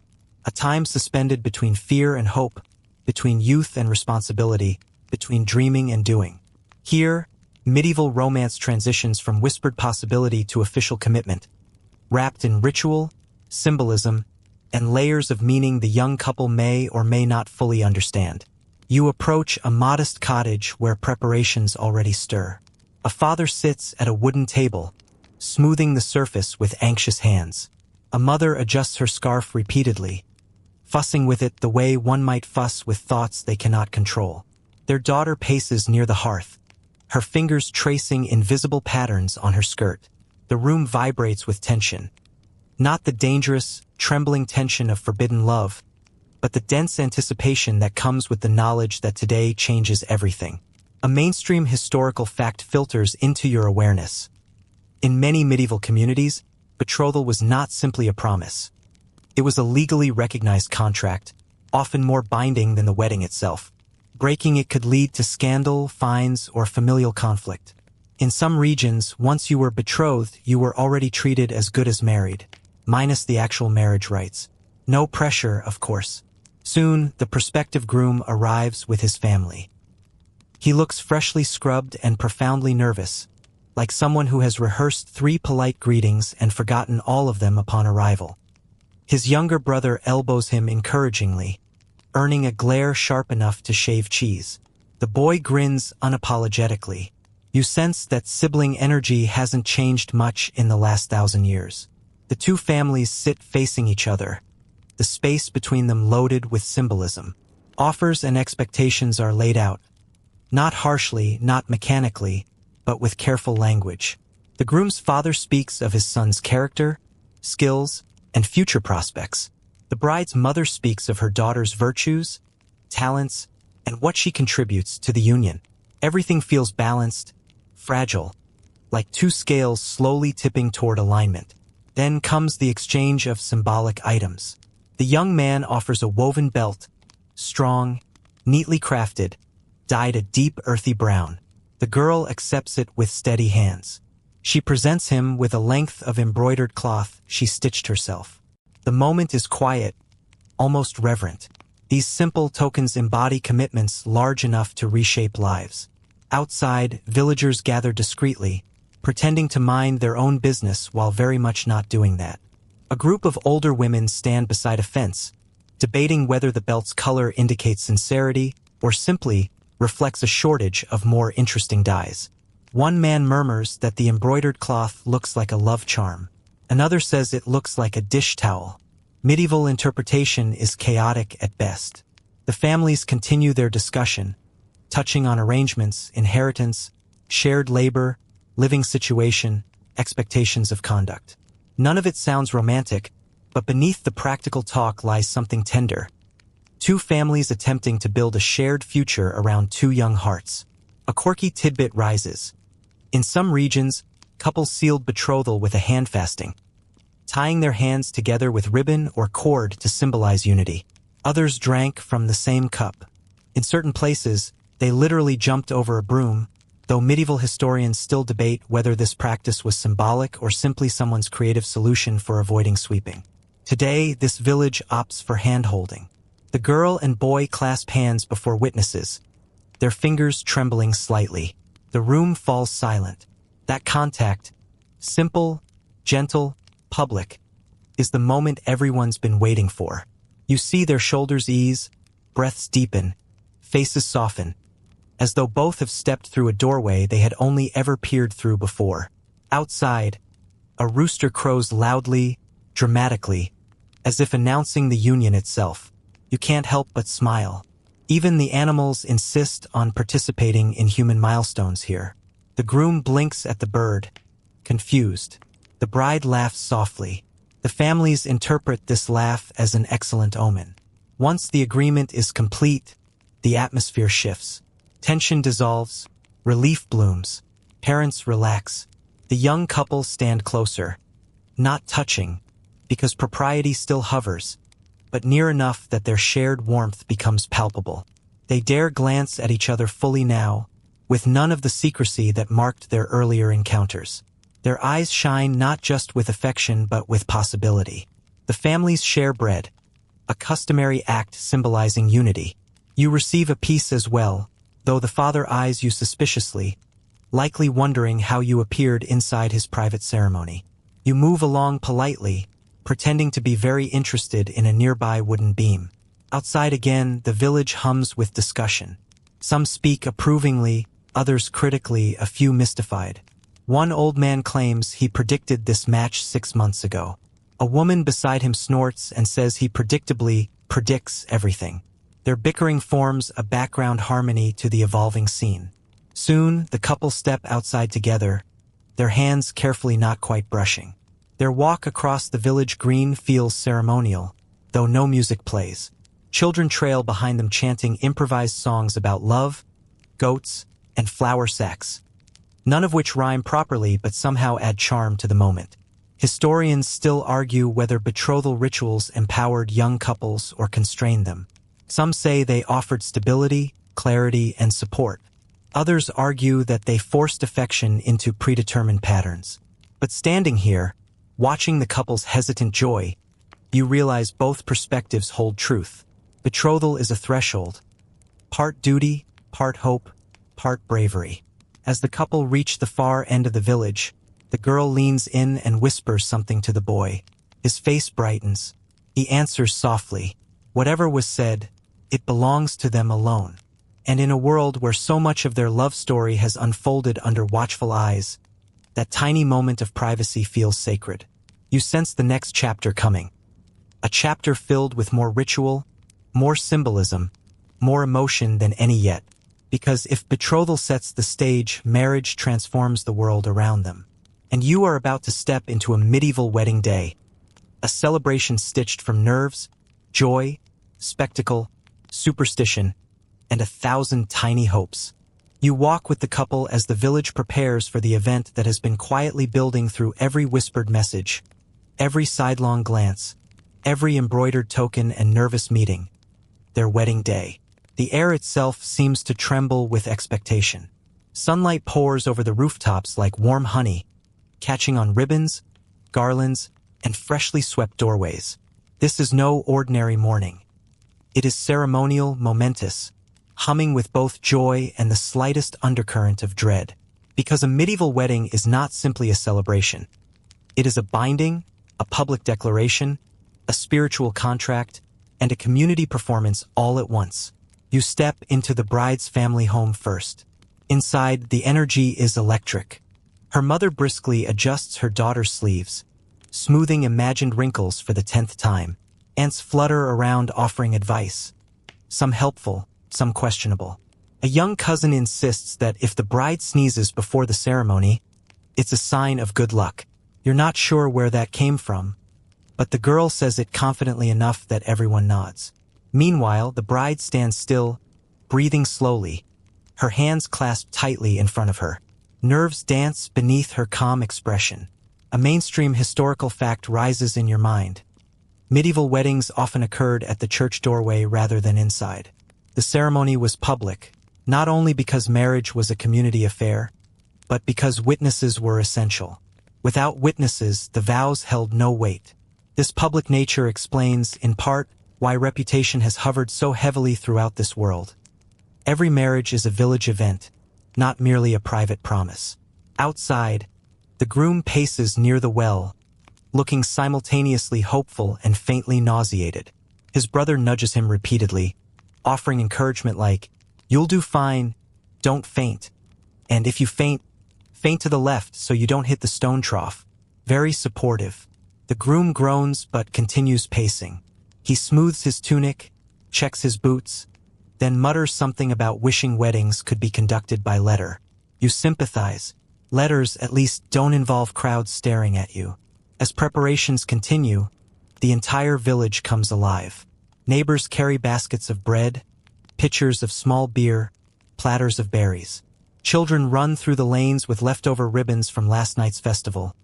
A time suspended between fear and hope, between youth and responsibility, between dreaming and doing. Here, medieval romance transitions from whispered possibility to official commitment, wrapped in ritual, symbolism, and layers of meaning the young couple may or may not fully understand. You approach a modest cottage where preparations already stir. A father sits at a wooden table, smoothing the surface with anxious hands. A mother adjusts her scarf repeatedly, fussing with it the way one might fuss with thoughts they cannot control. Their daughter paces near the hearth, her fingers tracing invisible patterns on her skirt. The room vibrates with tension. Not the dangerous, trembling tension of forbidden love, but the dense anticipation that comes with the knowledge that today changes everything. A mainstream historical fact filters into your awareness. In many medieval communities, betrothal was not simply a promise. It was a legally recognized contract, often more binding than the wedding itself. Breaking it could lead to scandal, fines, or familial conflict. In some regions, once you were betrothed, you were already treated as good as married, minus the actual marriage rites. No pressure, of course. Soon, the prospective groom arrives with his family. He looks freshly scrubbed and profoundly nervous, like someone who has rehearsed 3 polite greetings and forgotten all of them upon arrival. His younger brother elbows him encouragingly, earning a glare sharp enough to shave cheese. The boy grins unapologetically. You sense that sibling energy hasn't changed much in the last 1,000 years. The two families sit facing each other, the space between them loaded with symbolism. Offers and expectations are laid out, not harshly, not mechanically, but with careful language. The groom's father speaks of his son's character, skills, and future prospects. The bride's mother speaks of her daughter's virtues, talents, and what she contributes to the union. Everything feels balanced, fragile, like two scales slowly tipping toward alignment. Then comes the exchange of symbolic items. The young man offers a woven belt, strong, neatly crafted, dyed a deep earthy brown. The girl accepts it with steady hands. She presents him with a length of embroidered cloth she stitched herself. The moment is quiet, almost reverent. These simple tokens embody commitments large enough to reshape lives. Outside, villagers gather discreetly, pretending to mind their own business while very much not doing that. A group of older women stand beside a fence, debating whether the belt's color indicates sincerity or simply reflects a shortage of more interesting dyes. One man murmurs that the embroidered cloth looks like a love charm. Another says it looks like a dish towel. Medieval interpretation is chaotic at best. The families continue their discussion, touching on arrangements, inheritance, shared labor, living situation, expectations of conduct. None of it sounds romantic, but beneath the practical talk lies something tender. Two families attempting to build a shared future around two young hearts. A quirky tidbit rises. In some regions, couples sealed betrothal with a handfasting, tying their hands together with ribbon or cord to symbolize unity. Others drank from the same cup. In certain places, they literally jumped over a broom, though medieval historians still debate whether this practice was symbolic or simply someone's creative solution for avoiding sweeping. Today, this village opts for hand-holding. The girl and boy clasp hands before witnesses, their fingers trembling slightly. The room falls silent. That contact, simple, gentle, public, is the moment everyone's been waiting for. You see their shoulders ease, breaths deepen, faces soften, as though both have stepped through a doorway they had only ever peered through before. Outside, a rooster crows loudly, dramatically, as if announcing the union itself. You can't help but smile. Even the animals insist on participating in human milestones here. The groom blinks at the bird, confused. The bride laughs softly. The families interpret this laugh as an excellent omen. Once the agreement is complete, the atmosphere shifts. Tension dissolves, relief blooms, parents relax. The young couple stand closer, not touching, because propriety still hovers, but near enough that their shared warmth becomes palpable. They dare glance at each other fully now, with none of the secrecy that marked their earlier encounters. Their eyes shine not just with affection but with possibility. The families share bread, a customary act symbolizing unity. You receive a piece as well, though the father eyes you suspiciously, likely wondering how you appeared inside his private ceremony. You move along politely, pretending to be very interested in a nearby wooden beam. Outside again, the village hums with discussion. Some speak approvingly, others critically, a few mystified. One old man claims he predicted this match 6 months ago. A woman beside him snorts and says he predictably predicts everything. Their bickering forms a background harmony to the evolving scene. Soon, the couple step outside together, their hands carefully not quite brushing. Their walk across the village green feels ceremonial, though no music plays. Children trail behind them chanting improvised songs about love, goats, and flour sacks, none of which rhyme properly but somehow add charm to the moment. Historians still argue whether betrothal rituals empowered young couples or constrained them. Some say they offered stability, clarity, and support. Others argue that they forced affection into predetermined patterns. But standing here, watching the couple's hesitant joy, you realize both perspectives hold truth. Betrothal is a threshold, part duty, part hope, part bravery. As the couple reach the far end of the village, the girl leans in and whispers something to the boy. His face brightens. He answers softly. Whatever was said, it belongs to them alone. And in a world where so much of their love story has unfolded under watchful eyes, that tiny moment of privacy feels sacred. You sense the next chapter coming. A chapter filled with more ritual, more symbolism, more emotion than any yet. Because if betrothal sets the stage, marriage transforms the world around them. And you are about to step into a medieval wedding day. A celebration stitched from nerves, joy, spectacle, superstition, and 1,000 tiny hopes. You walk with the couple as the village prepares for the event that has been quietly building through every whispered message, every sidelong glance, every embroidered token and nervous meeting. Their wedding day. The air itself seems to tremble with expectation. Sunlight pours over the rooftops like warm honey, catching on ribbons, garlands, and freshly swept doorways. This is no ordinary morning. It is ceremonial, momentous, humming with both joy and the slightest undercurrent of dread. Because a medieval wedding is not simply a celebration. It is a binding, a public declaration, a spiritual contract, and a community performance all at once. You step into the bride's family home first. Inside, the energy is electric. Her mother briskly adjusts her daughter's sleeves, smoothing imagined wrinkles for the 10th time. Aunts flutter around offering advice, some helpful, some questionable. A young cousin insists that if the bride sneezes before the ceremony, it's a sign of good luck. You're not sure where that came from, but the girl says it confidently enough that everyone nods. Meanwhile, the bride stands still, breathing slowly, her hands clasped tightly in front of her. Nerves dance beneath her calm expression. A mainstream historical fact rises in your mind. Medieval weddings often occurred at the church doorway rather than inside. The ceremony was public, not only because marriage was a community affair, but because witnesses were essential. Without witnesses, the vows held no weight. This public nature explains, in part, why reputation has hovered so heavily throughout this world. Every marriage is a village event, not merely a private promise. Outside, the groom paces near the well, looking simultaneously hopeful and faintly nauseated. His brother nudges him repeatedly, offering encouragement like, "You'll do fine, don't faint. And if you faint, faint to the left so you don't hit the stone trough." Very supportive. The groom groans but continues pacing. He smooths his tunic, checks his boots, then mutters something about wishing weddings could be conducted by letter. You sympathize. Letters at least don't involve crowds staring at you. As preparations continue, the entire village comes alive. Neighbors carry baskets of bread, pitchers of small beer, platters of berries. Children run through the lanes with leftover ribbons from last night's festival,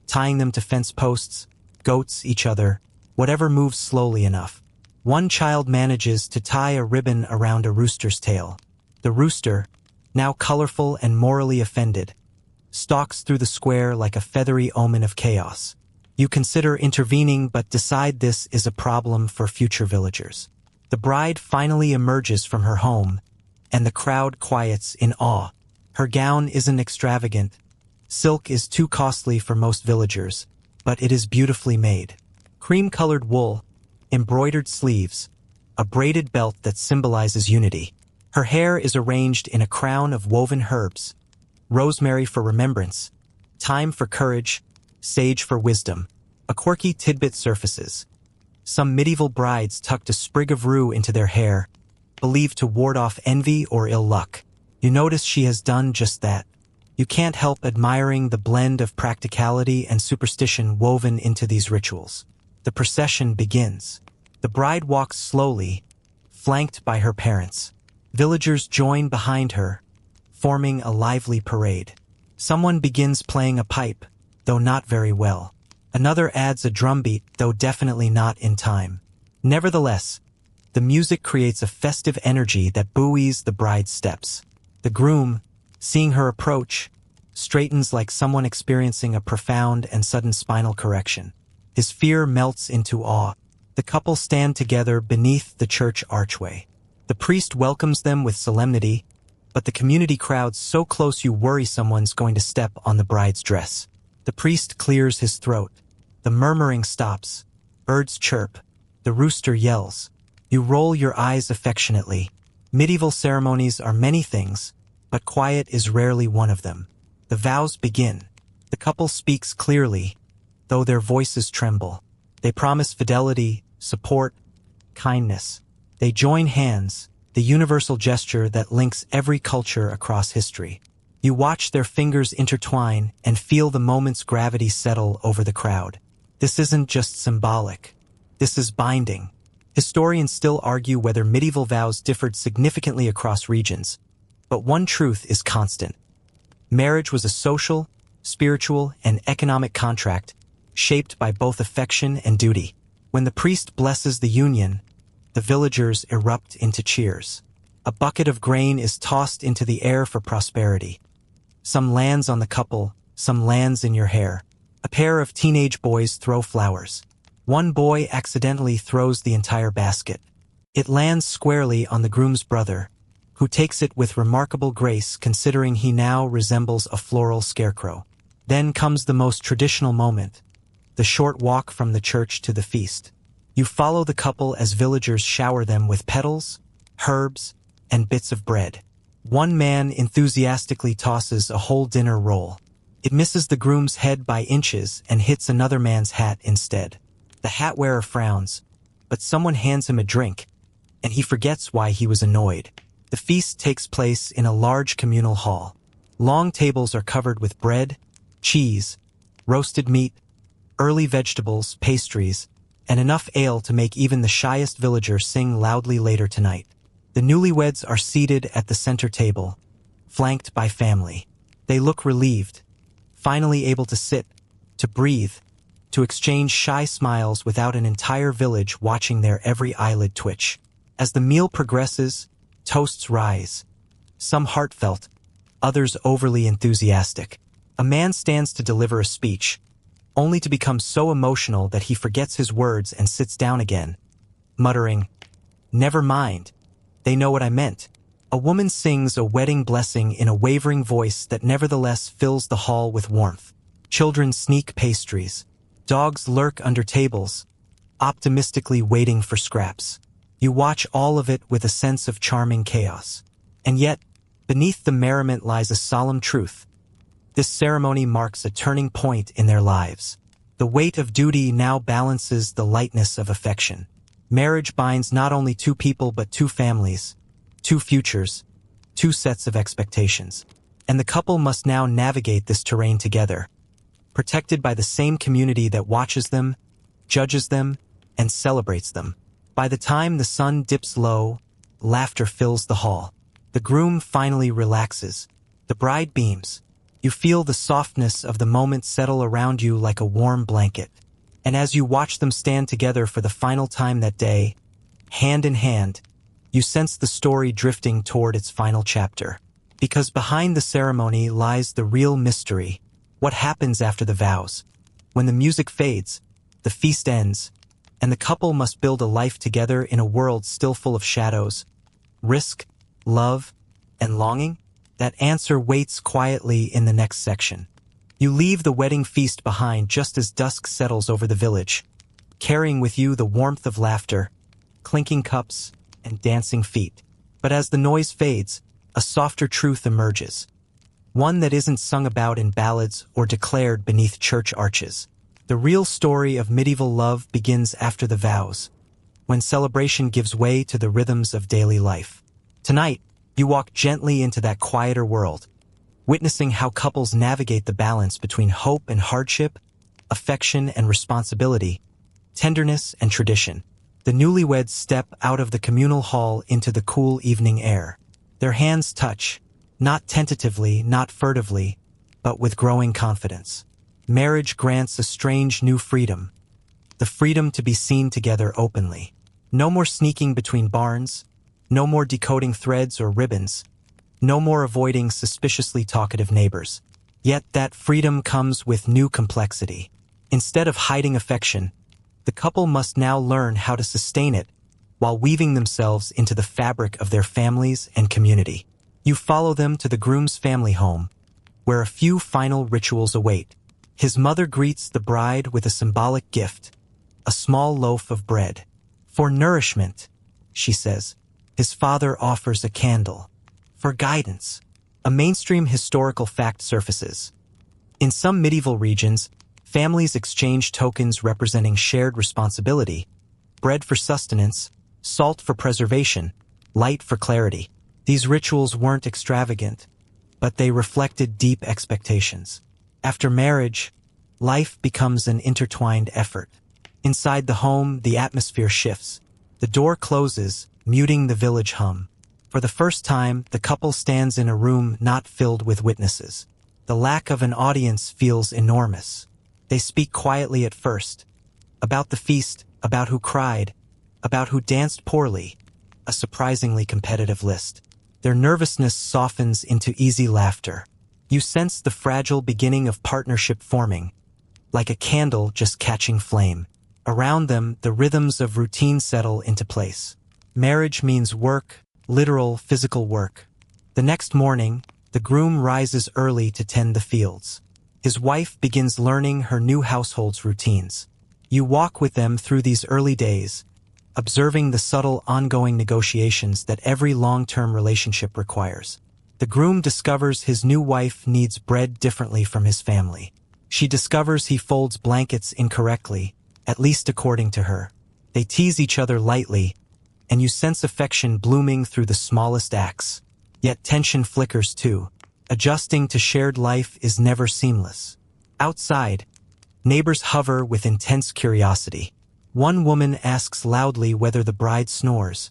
tying them to fence posts, goats, each other, whatever moves slowly enough. One child manages to tie a ribbon around a rooster's tail. The rooster, now colorful and morally offended, stalks through the square like a feathery omen of chaos. You consider intervening but decide this is a problem for future villagers. The bride finally emerges from her home, and the crowd quiets in awe. Her gown isn't extravagant. Silk is too costly for most villagers, but it is beautifully made. Cream-colored wool, embroidered sleeves, a braided belt that symbolizes unity. Her hair is arranged in a crown of woven herbs, rosemary for remembrance, thyme for courage, sage for wisdom. A quirky tidbit surfaces. Some medieval brides tucked a sprig of rue into their hair, believed to ward off envy or ill luck. You notice she has done just that. You can't help admiring the blend of practicality and superstition woven into these rituals. The procession begins. The bride walks slowly, flanked by her parents. Villagers join behind her, forming a lively parade. Someone begins playing a pipe, though not very well. Another adds a drumbeat, though definitely not in time. Nevertheless, the music creates a festive energy that buoys the bride's steps. The groom, seeing her approach, straightens like someone experiencing a profound and sudden spinal correction. His fear melts into awe. The couple stand together beneath the church archway. The priest welcomes them with solemnity, but the community crowds so close you worry someone's going to step on the bride's dress. The priest clears his throat. The murmuring stops. Birds chirp. The rooster yells. You roll your eyes affectionately. Medieval ceremonies are many things, but quiet is rarely one of them. The vows begin. The couple speaks clearly, though their voices tremble. They promise fidelity, support, kindness. They join hands, the universal gesture that links every culture across history. You watch their fingers intertwine and feel the moment's gravity settle over the crowd. This isn't just symbolic. This is binding. Historians still argue whether medieval vows differed significantly across regions, but one truth is constant. Marriage was a social, spiritual, and economic contract shaped by both affection and duty. When the priest blesses the union, the villagers erupt into cheers. A bucket of grain is tossed into the air for prosperity. Some lands on the couple, some lands in your hair. A pair of teenage boys throw flowers. One boy accidentally throws the entire basket. It lands squarely on the groom's brother, who takes it with remarkable grace considering he now resembles a floral scarecrow. Then comes the most traditional moment, the short walk from the church to the feast. You follow the couple as villagers shower them with petals, herbs, and bits of bread. One man enthusiastically tosses a whole dinner roll. It misses the groom's head by inches and hits another man's hat instead. The hat wearer frowns, but someone hands him a drink, and he forgets why he was annoyed. The feast takes place in a large communal hall. Long tables are covered with bread, cheese, roasted meat, early vegetables, pastries, and enough ale to make even the shyest villager sing loudly later tonight. The newlyweds are seated at the center table, flanked by family. They look relieved, finally able to sit, to breathe, to exchange shy smiles without an entire village watching their every eyelid twitch. As the meal progresses, toasts rise, some heartfelt, others overly enthusiastic. A man stands to deliver a speech, only to become so emotional that he forgets his words and sits down again, muttering, "Never mind. They know what I meant." A woman sings a wedding blessing in a wavering voice that nevertheless fills the hall with warmth. Children sneak pastries. Dogs lurk under tables, optimistically waiting for scraps. You watch all of it with a sense of charming chaos. And yet, beneath the merriment lies a solemn truth. This ceremony marks a turning point in their lives. The weight of duty now balances the lightness of affection. Marriage binds not only two people but two families, two futures, two sets of expectations. And the couple must now navigate this terrain together, protected by the same community that watches them, judges them, and celebrates them. By the time the sun dips low, laughter fills the hall. The groom finally relaxes. The bride beams. You feel the softness of the moment settle around you like a warm blanket. And as you watch them stand together for the final time that day, hand in hand, you sense the story drifting toward its final chapter. Because behind the ceremony lies the real mystery. What happens after the vows? When the music fades, the feast ends, and the couple must build a life together in a world still full of shadows, risk, love, and longing? That answer waits quietly in the next section. You leave the wedding feast behind just as dusk settles over the village, carrying with you the warmth of laughter, clinking cups, and dancing feet. But as the noise fades, a softer truth emerges. One that isn't sung about in ballads or declared beneath church arches. The real story of medieval love begins after the vows, when celebration gives way to the rhythms of daily life. Tonight, you walk gently into that quieter world, witnessing how couples navigate the balance between hope and hardship, affection and responsibility, tenderness and tradition. The newlyweds step out of the communal hall into the cool evening air. Their hands touch, not tentatively, not furtively, but with growing confidence. Marriage grants a strange new freedom, the freedom to be seen together openly. No more sneaking between barns, no more decoding threads or ribbons, no more avoiding suspiciously talkative neighbors. Yet that freedom comes with new complexity. Instead of hiding affection, the couple must now learn how to sustain it while weaving themselves into the fabric of their families and community. You follow them to the groom's family home, where a few final rituals await. His mother greets the bride with a symbolic gift, a small loaf of bread. For nourishment, she says. His father offers a candle. For guidance, a mainstream historical fact surfaces. In some medieval regions, Families exchange tokens representing shared responsibility: bread for sustenance, salt for preservation, light for clarity. These rituals weren't extravagant, but they reflected deep expectations. After marriage, life becomes an intertwined effort. Inside the home, the atmosphere shifts. The door closes, muting the village hum. For the first time, the couple stands in a room not filled with witnesses. The lack of an audience feels enormous. They speak quietly at first, about the feast, about who cried, about who danced poorly, a surprisingly competitive list. Their nervousness softens into easy laughter. You sense the fragile beginning of partnership forming, like a candle just catching flame. Around them, the rhythms of routine settle into place. Marriage means work, literal physical work. The next morning, the groom rises early to tend the fields. His wife begins learning her new household's routines. You walk with them through these early days, observing the subtle ongoing negotiations that every long-term relationship requires. The groom discovers his new wife needs bread differently from his family. She discovers he folds blankets incorrectly, at least according to her. They tease each other lightly, and you sense affection blooming through the smallest acts. Yet tension flickers too. Adjusting to shared life is never seamless. Outside, neighbors hover with intense curiosity. One woman asks loudly whether the bride snores,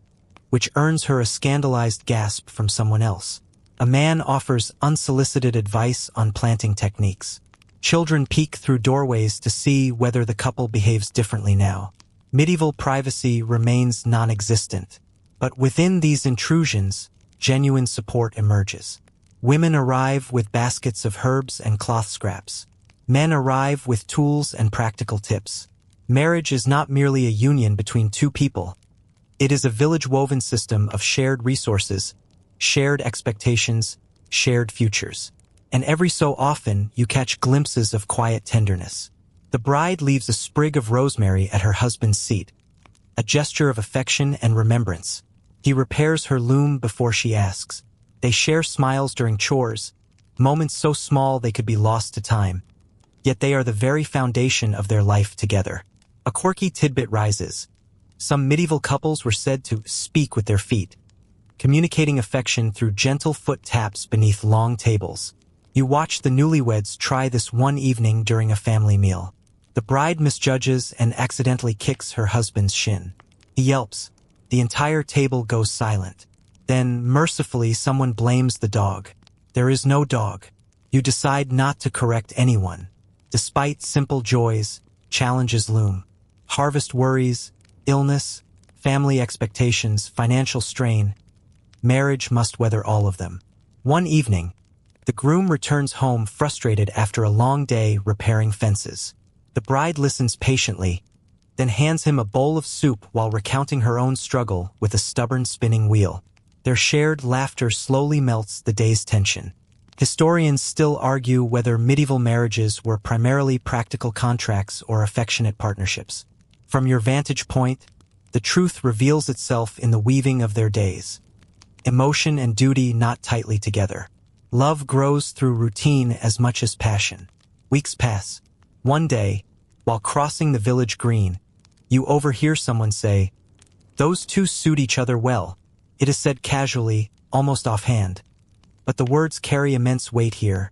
which earns her a scandalized gasp from someone else. A man offers unsolicited advice on planting techniques. Children peek through doorways to see whether the couple behaves differently now. Medieval privacy remains non-existent, but within these intrusions, genuine support emerges. Women arrive with baskets of herbs and cloth scraps. Men arrive with tools and practical tips. Marriage is not merely a union between two people. It is a village-woven system of shared resources, shared expectations, shared futures. And every so often, you catch glimpses of quiet tenderness. The bride leaves a sprig of rosemary at her husband's seat, a gesture of affection and remembrance. He repairs her loom before she asks. They share smiles during chores, moments so small they could be lost to time. Yet they are the very foundation of their life together. A quirky tidbit rises. Some medieval couples were said to speak with their feet, communicating affection through gentle foot taps beneath long tables. You watch the newlyweds try this one evening during a family meal. The bride misjudges and accidentally kicks her husband's shin. He yelps. The entire table goes silent. Then, mercifully, someone blames the dog. There is no dog. You decide not to correct anyone. Despite simple joys, challenges loom. Harvest worries, illness, family expectations, financial strain. Marriage must weather all of them. One evening, the groom returns home frustrated after a long day repairing fences. The bride listens patiently, then hands him a bowl of soup while recounting her own struggle with a stubborn spinning wheel. Their shared laughter slowly melts the day's tension. Historians still argue whether medieval marriages were primarily practical contracts or affectionate partnerships. From your vantage point, the truth reveals itself in the weaving of their days. Emotion and duty knot tightly together. Love grows through routine as much as passion. Weeks pass. One day, while crossing the village green, you overhear someone say, "Those two suit each other well." It is said casually, almost offhand. But the words carry immense weight here,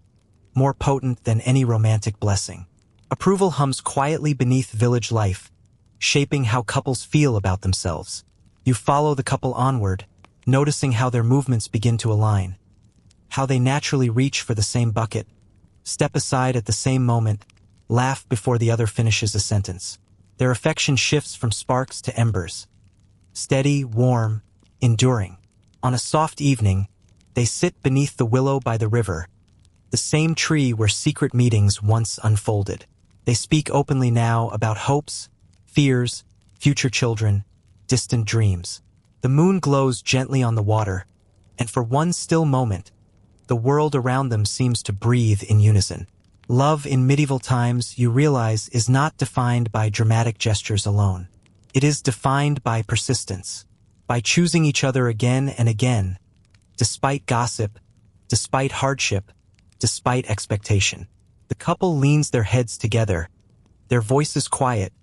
more potent than any romantic blessing. Approval hums quietly beneath village life, shaping how couples feel about themselves. You follow the couple onward, noticing how their movements begin to align, how they naturally reach for the same bucket, step aside at the same moment, laugh before the other finishes a sentence. Their affection shifts from sparks to embers. Steady, warm, enduring. On a soft evening, they sit beneath the willow by the river, the same tree where secret meetings once unfolded. They speak openly now about hopes, fears, future children, distant dreams. The moon glows gently on the water, and for one still moment, the world around them seems to breathe in unison. Love in medieval times, you realize, is not defined by dramatic gestures alone. It is defined by persistence, by choosing each other again and again, despite gossip, despite hardship, despite expectation. The couple leans their heads together, their voices quiet,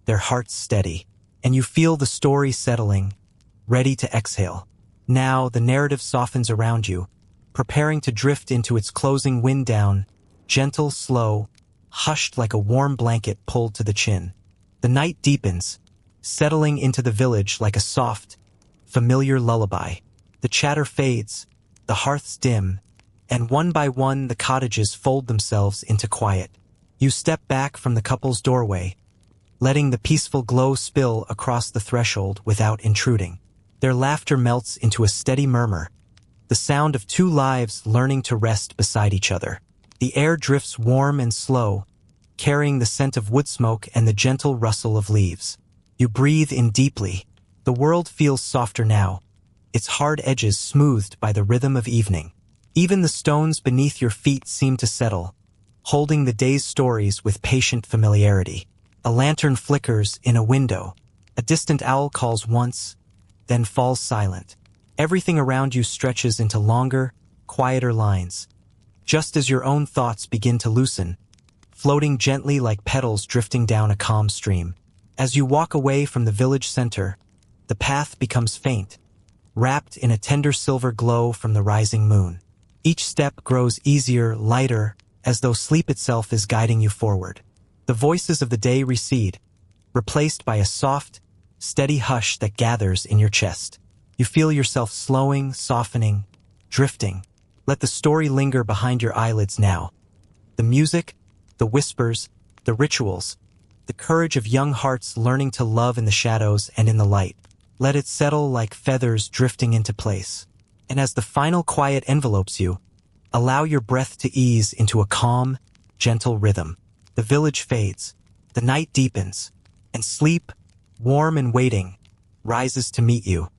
their hearts steady, and you feel the story settling, ready to exhale. Now the narrative softens around you, preparing to drift into its closing wind down, gentle, slow, hushed like a warm blanket pulled to the chin. The night deepens, settling into the village like a soft, familiar lullaby. The chatter fades, the hearths dim, and one by one the cottages fold themselves into quiet. You step back from the couple's doorway, letting the peaceful glow spill across the threshold without intruding. Their laughter melts into a steady murmur, the sound of two lives learning to rest beside each other. The air drifts warm and slow, carrying the scent of wood smoke and the gentle rustle of leaves. You breathe in deeply. The world feels softer now, its hard edges smoothed by the rhythm of evening. Even the stones beneath your feet seem to settle, holding the day's stories with patient familiarity. A lantern flickers in a window. A distant owl calls once, then falls silent. Everything around you stretches into longer, quieter lines, just as your own thoughts begin to loosen, floating gently like petals drifting down a calm stream. As you walk away from the village center, the path becomes faint, wrapped in a tender silver glow from the rising moon. Each step grows easier, lighter, as though sleep itself is guiding you forward. The voices of the day recede, replaced by a soft, steady hush that gathers in your chest. You feel yourself slowing, softening, drifting. Let the story linger behind your eyelids now. The music, the whispers, the rituals, the courage of young hearts learning to love in the shadows and in the light. Let it settle like feathers drifting into place. And as the final quiet envelopes you, allow your breath to ease into a calm, gentle rhythm. The village fades, the night deepens, and sleep, warm and waiting, rises to meet you.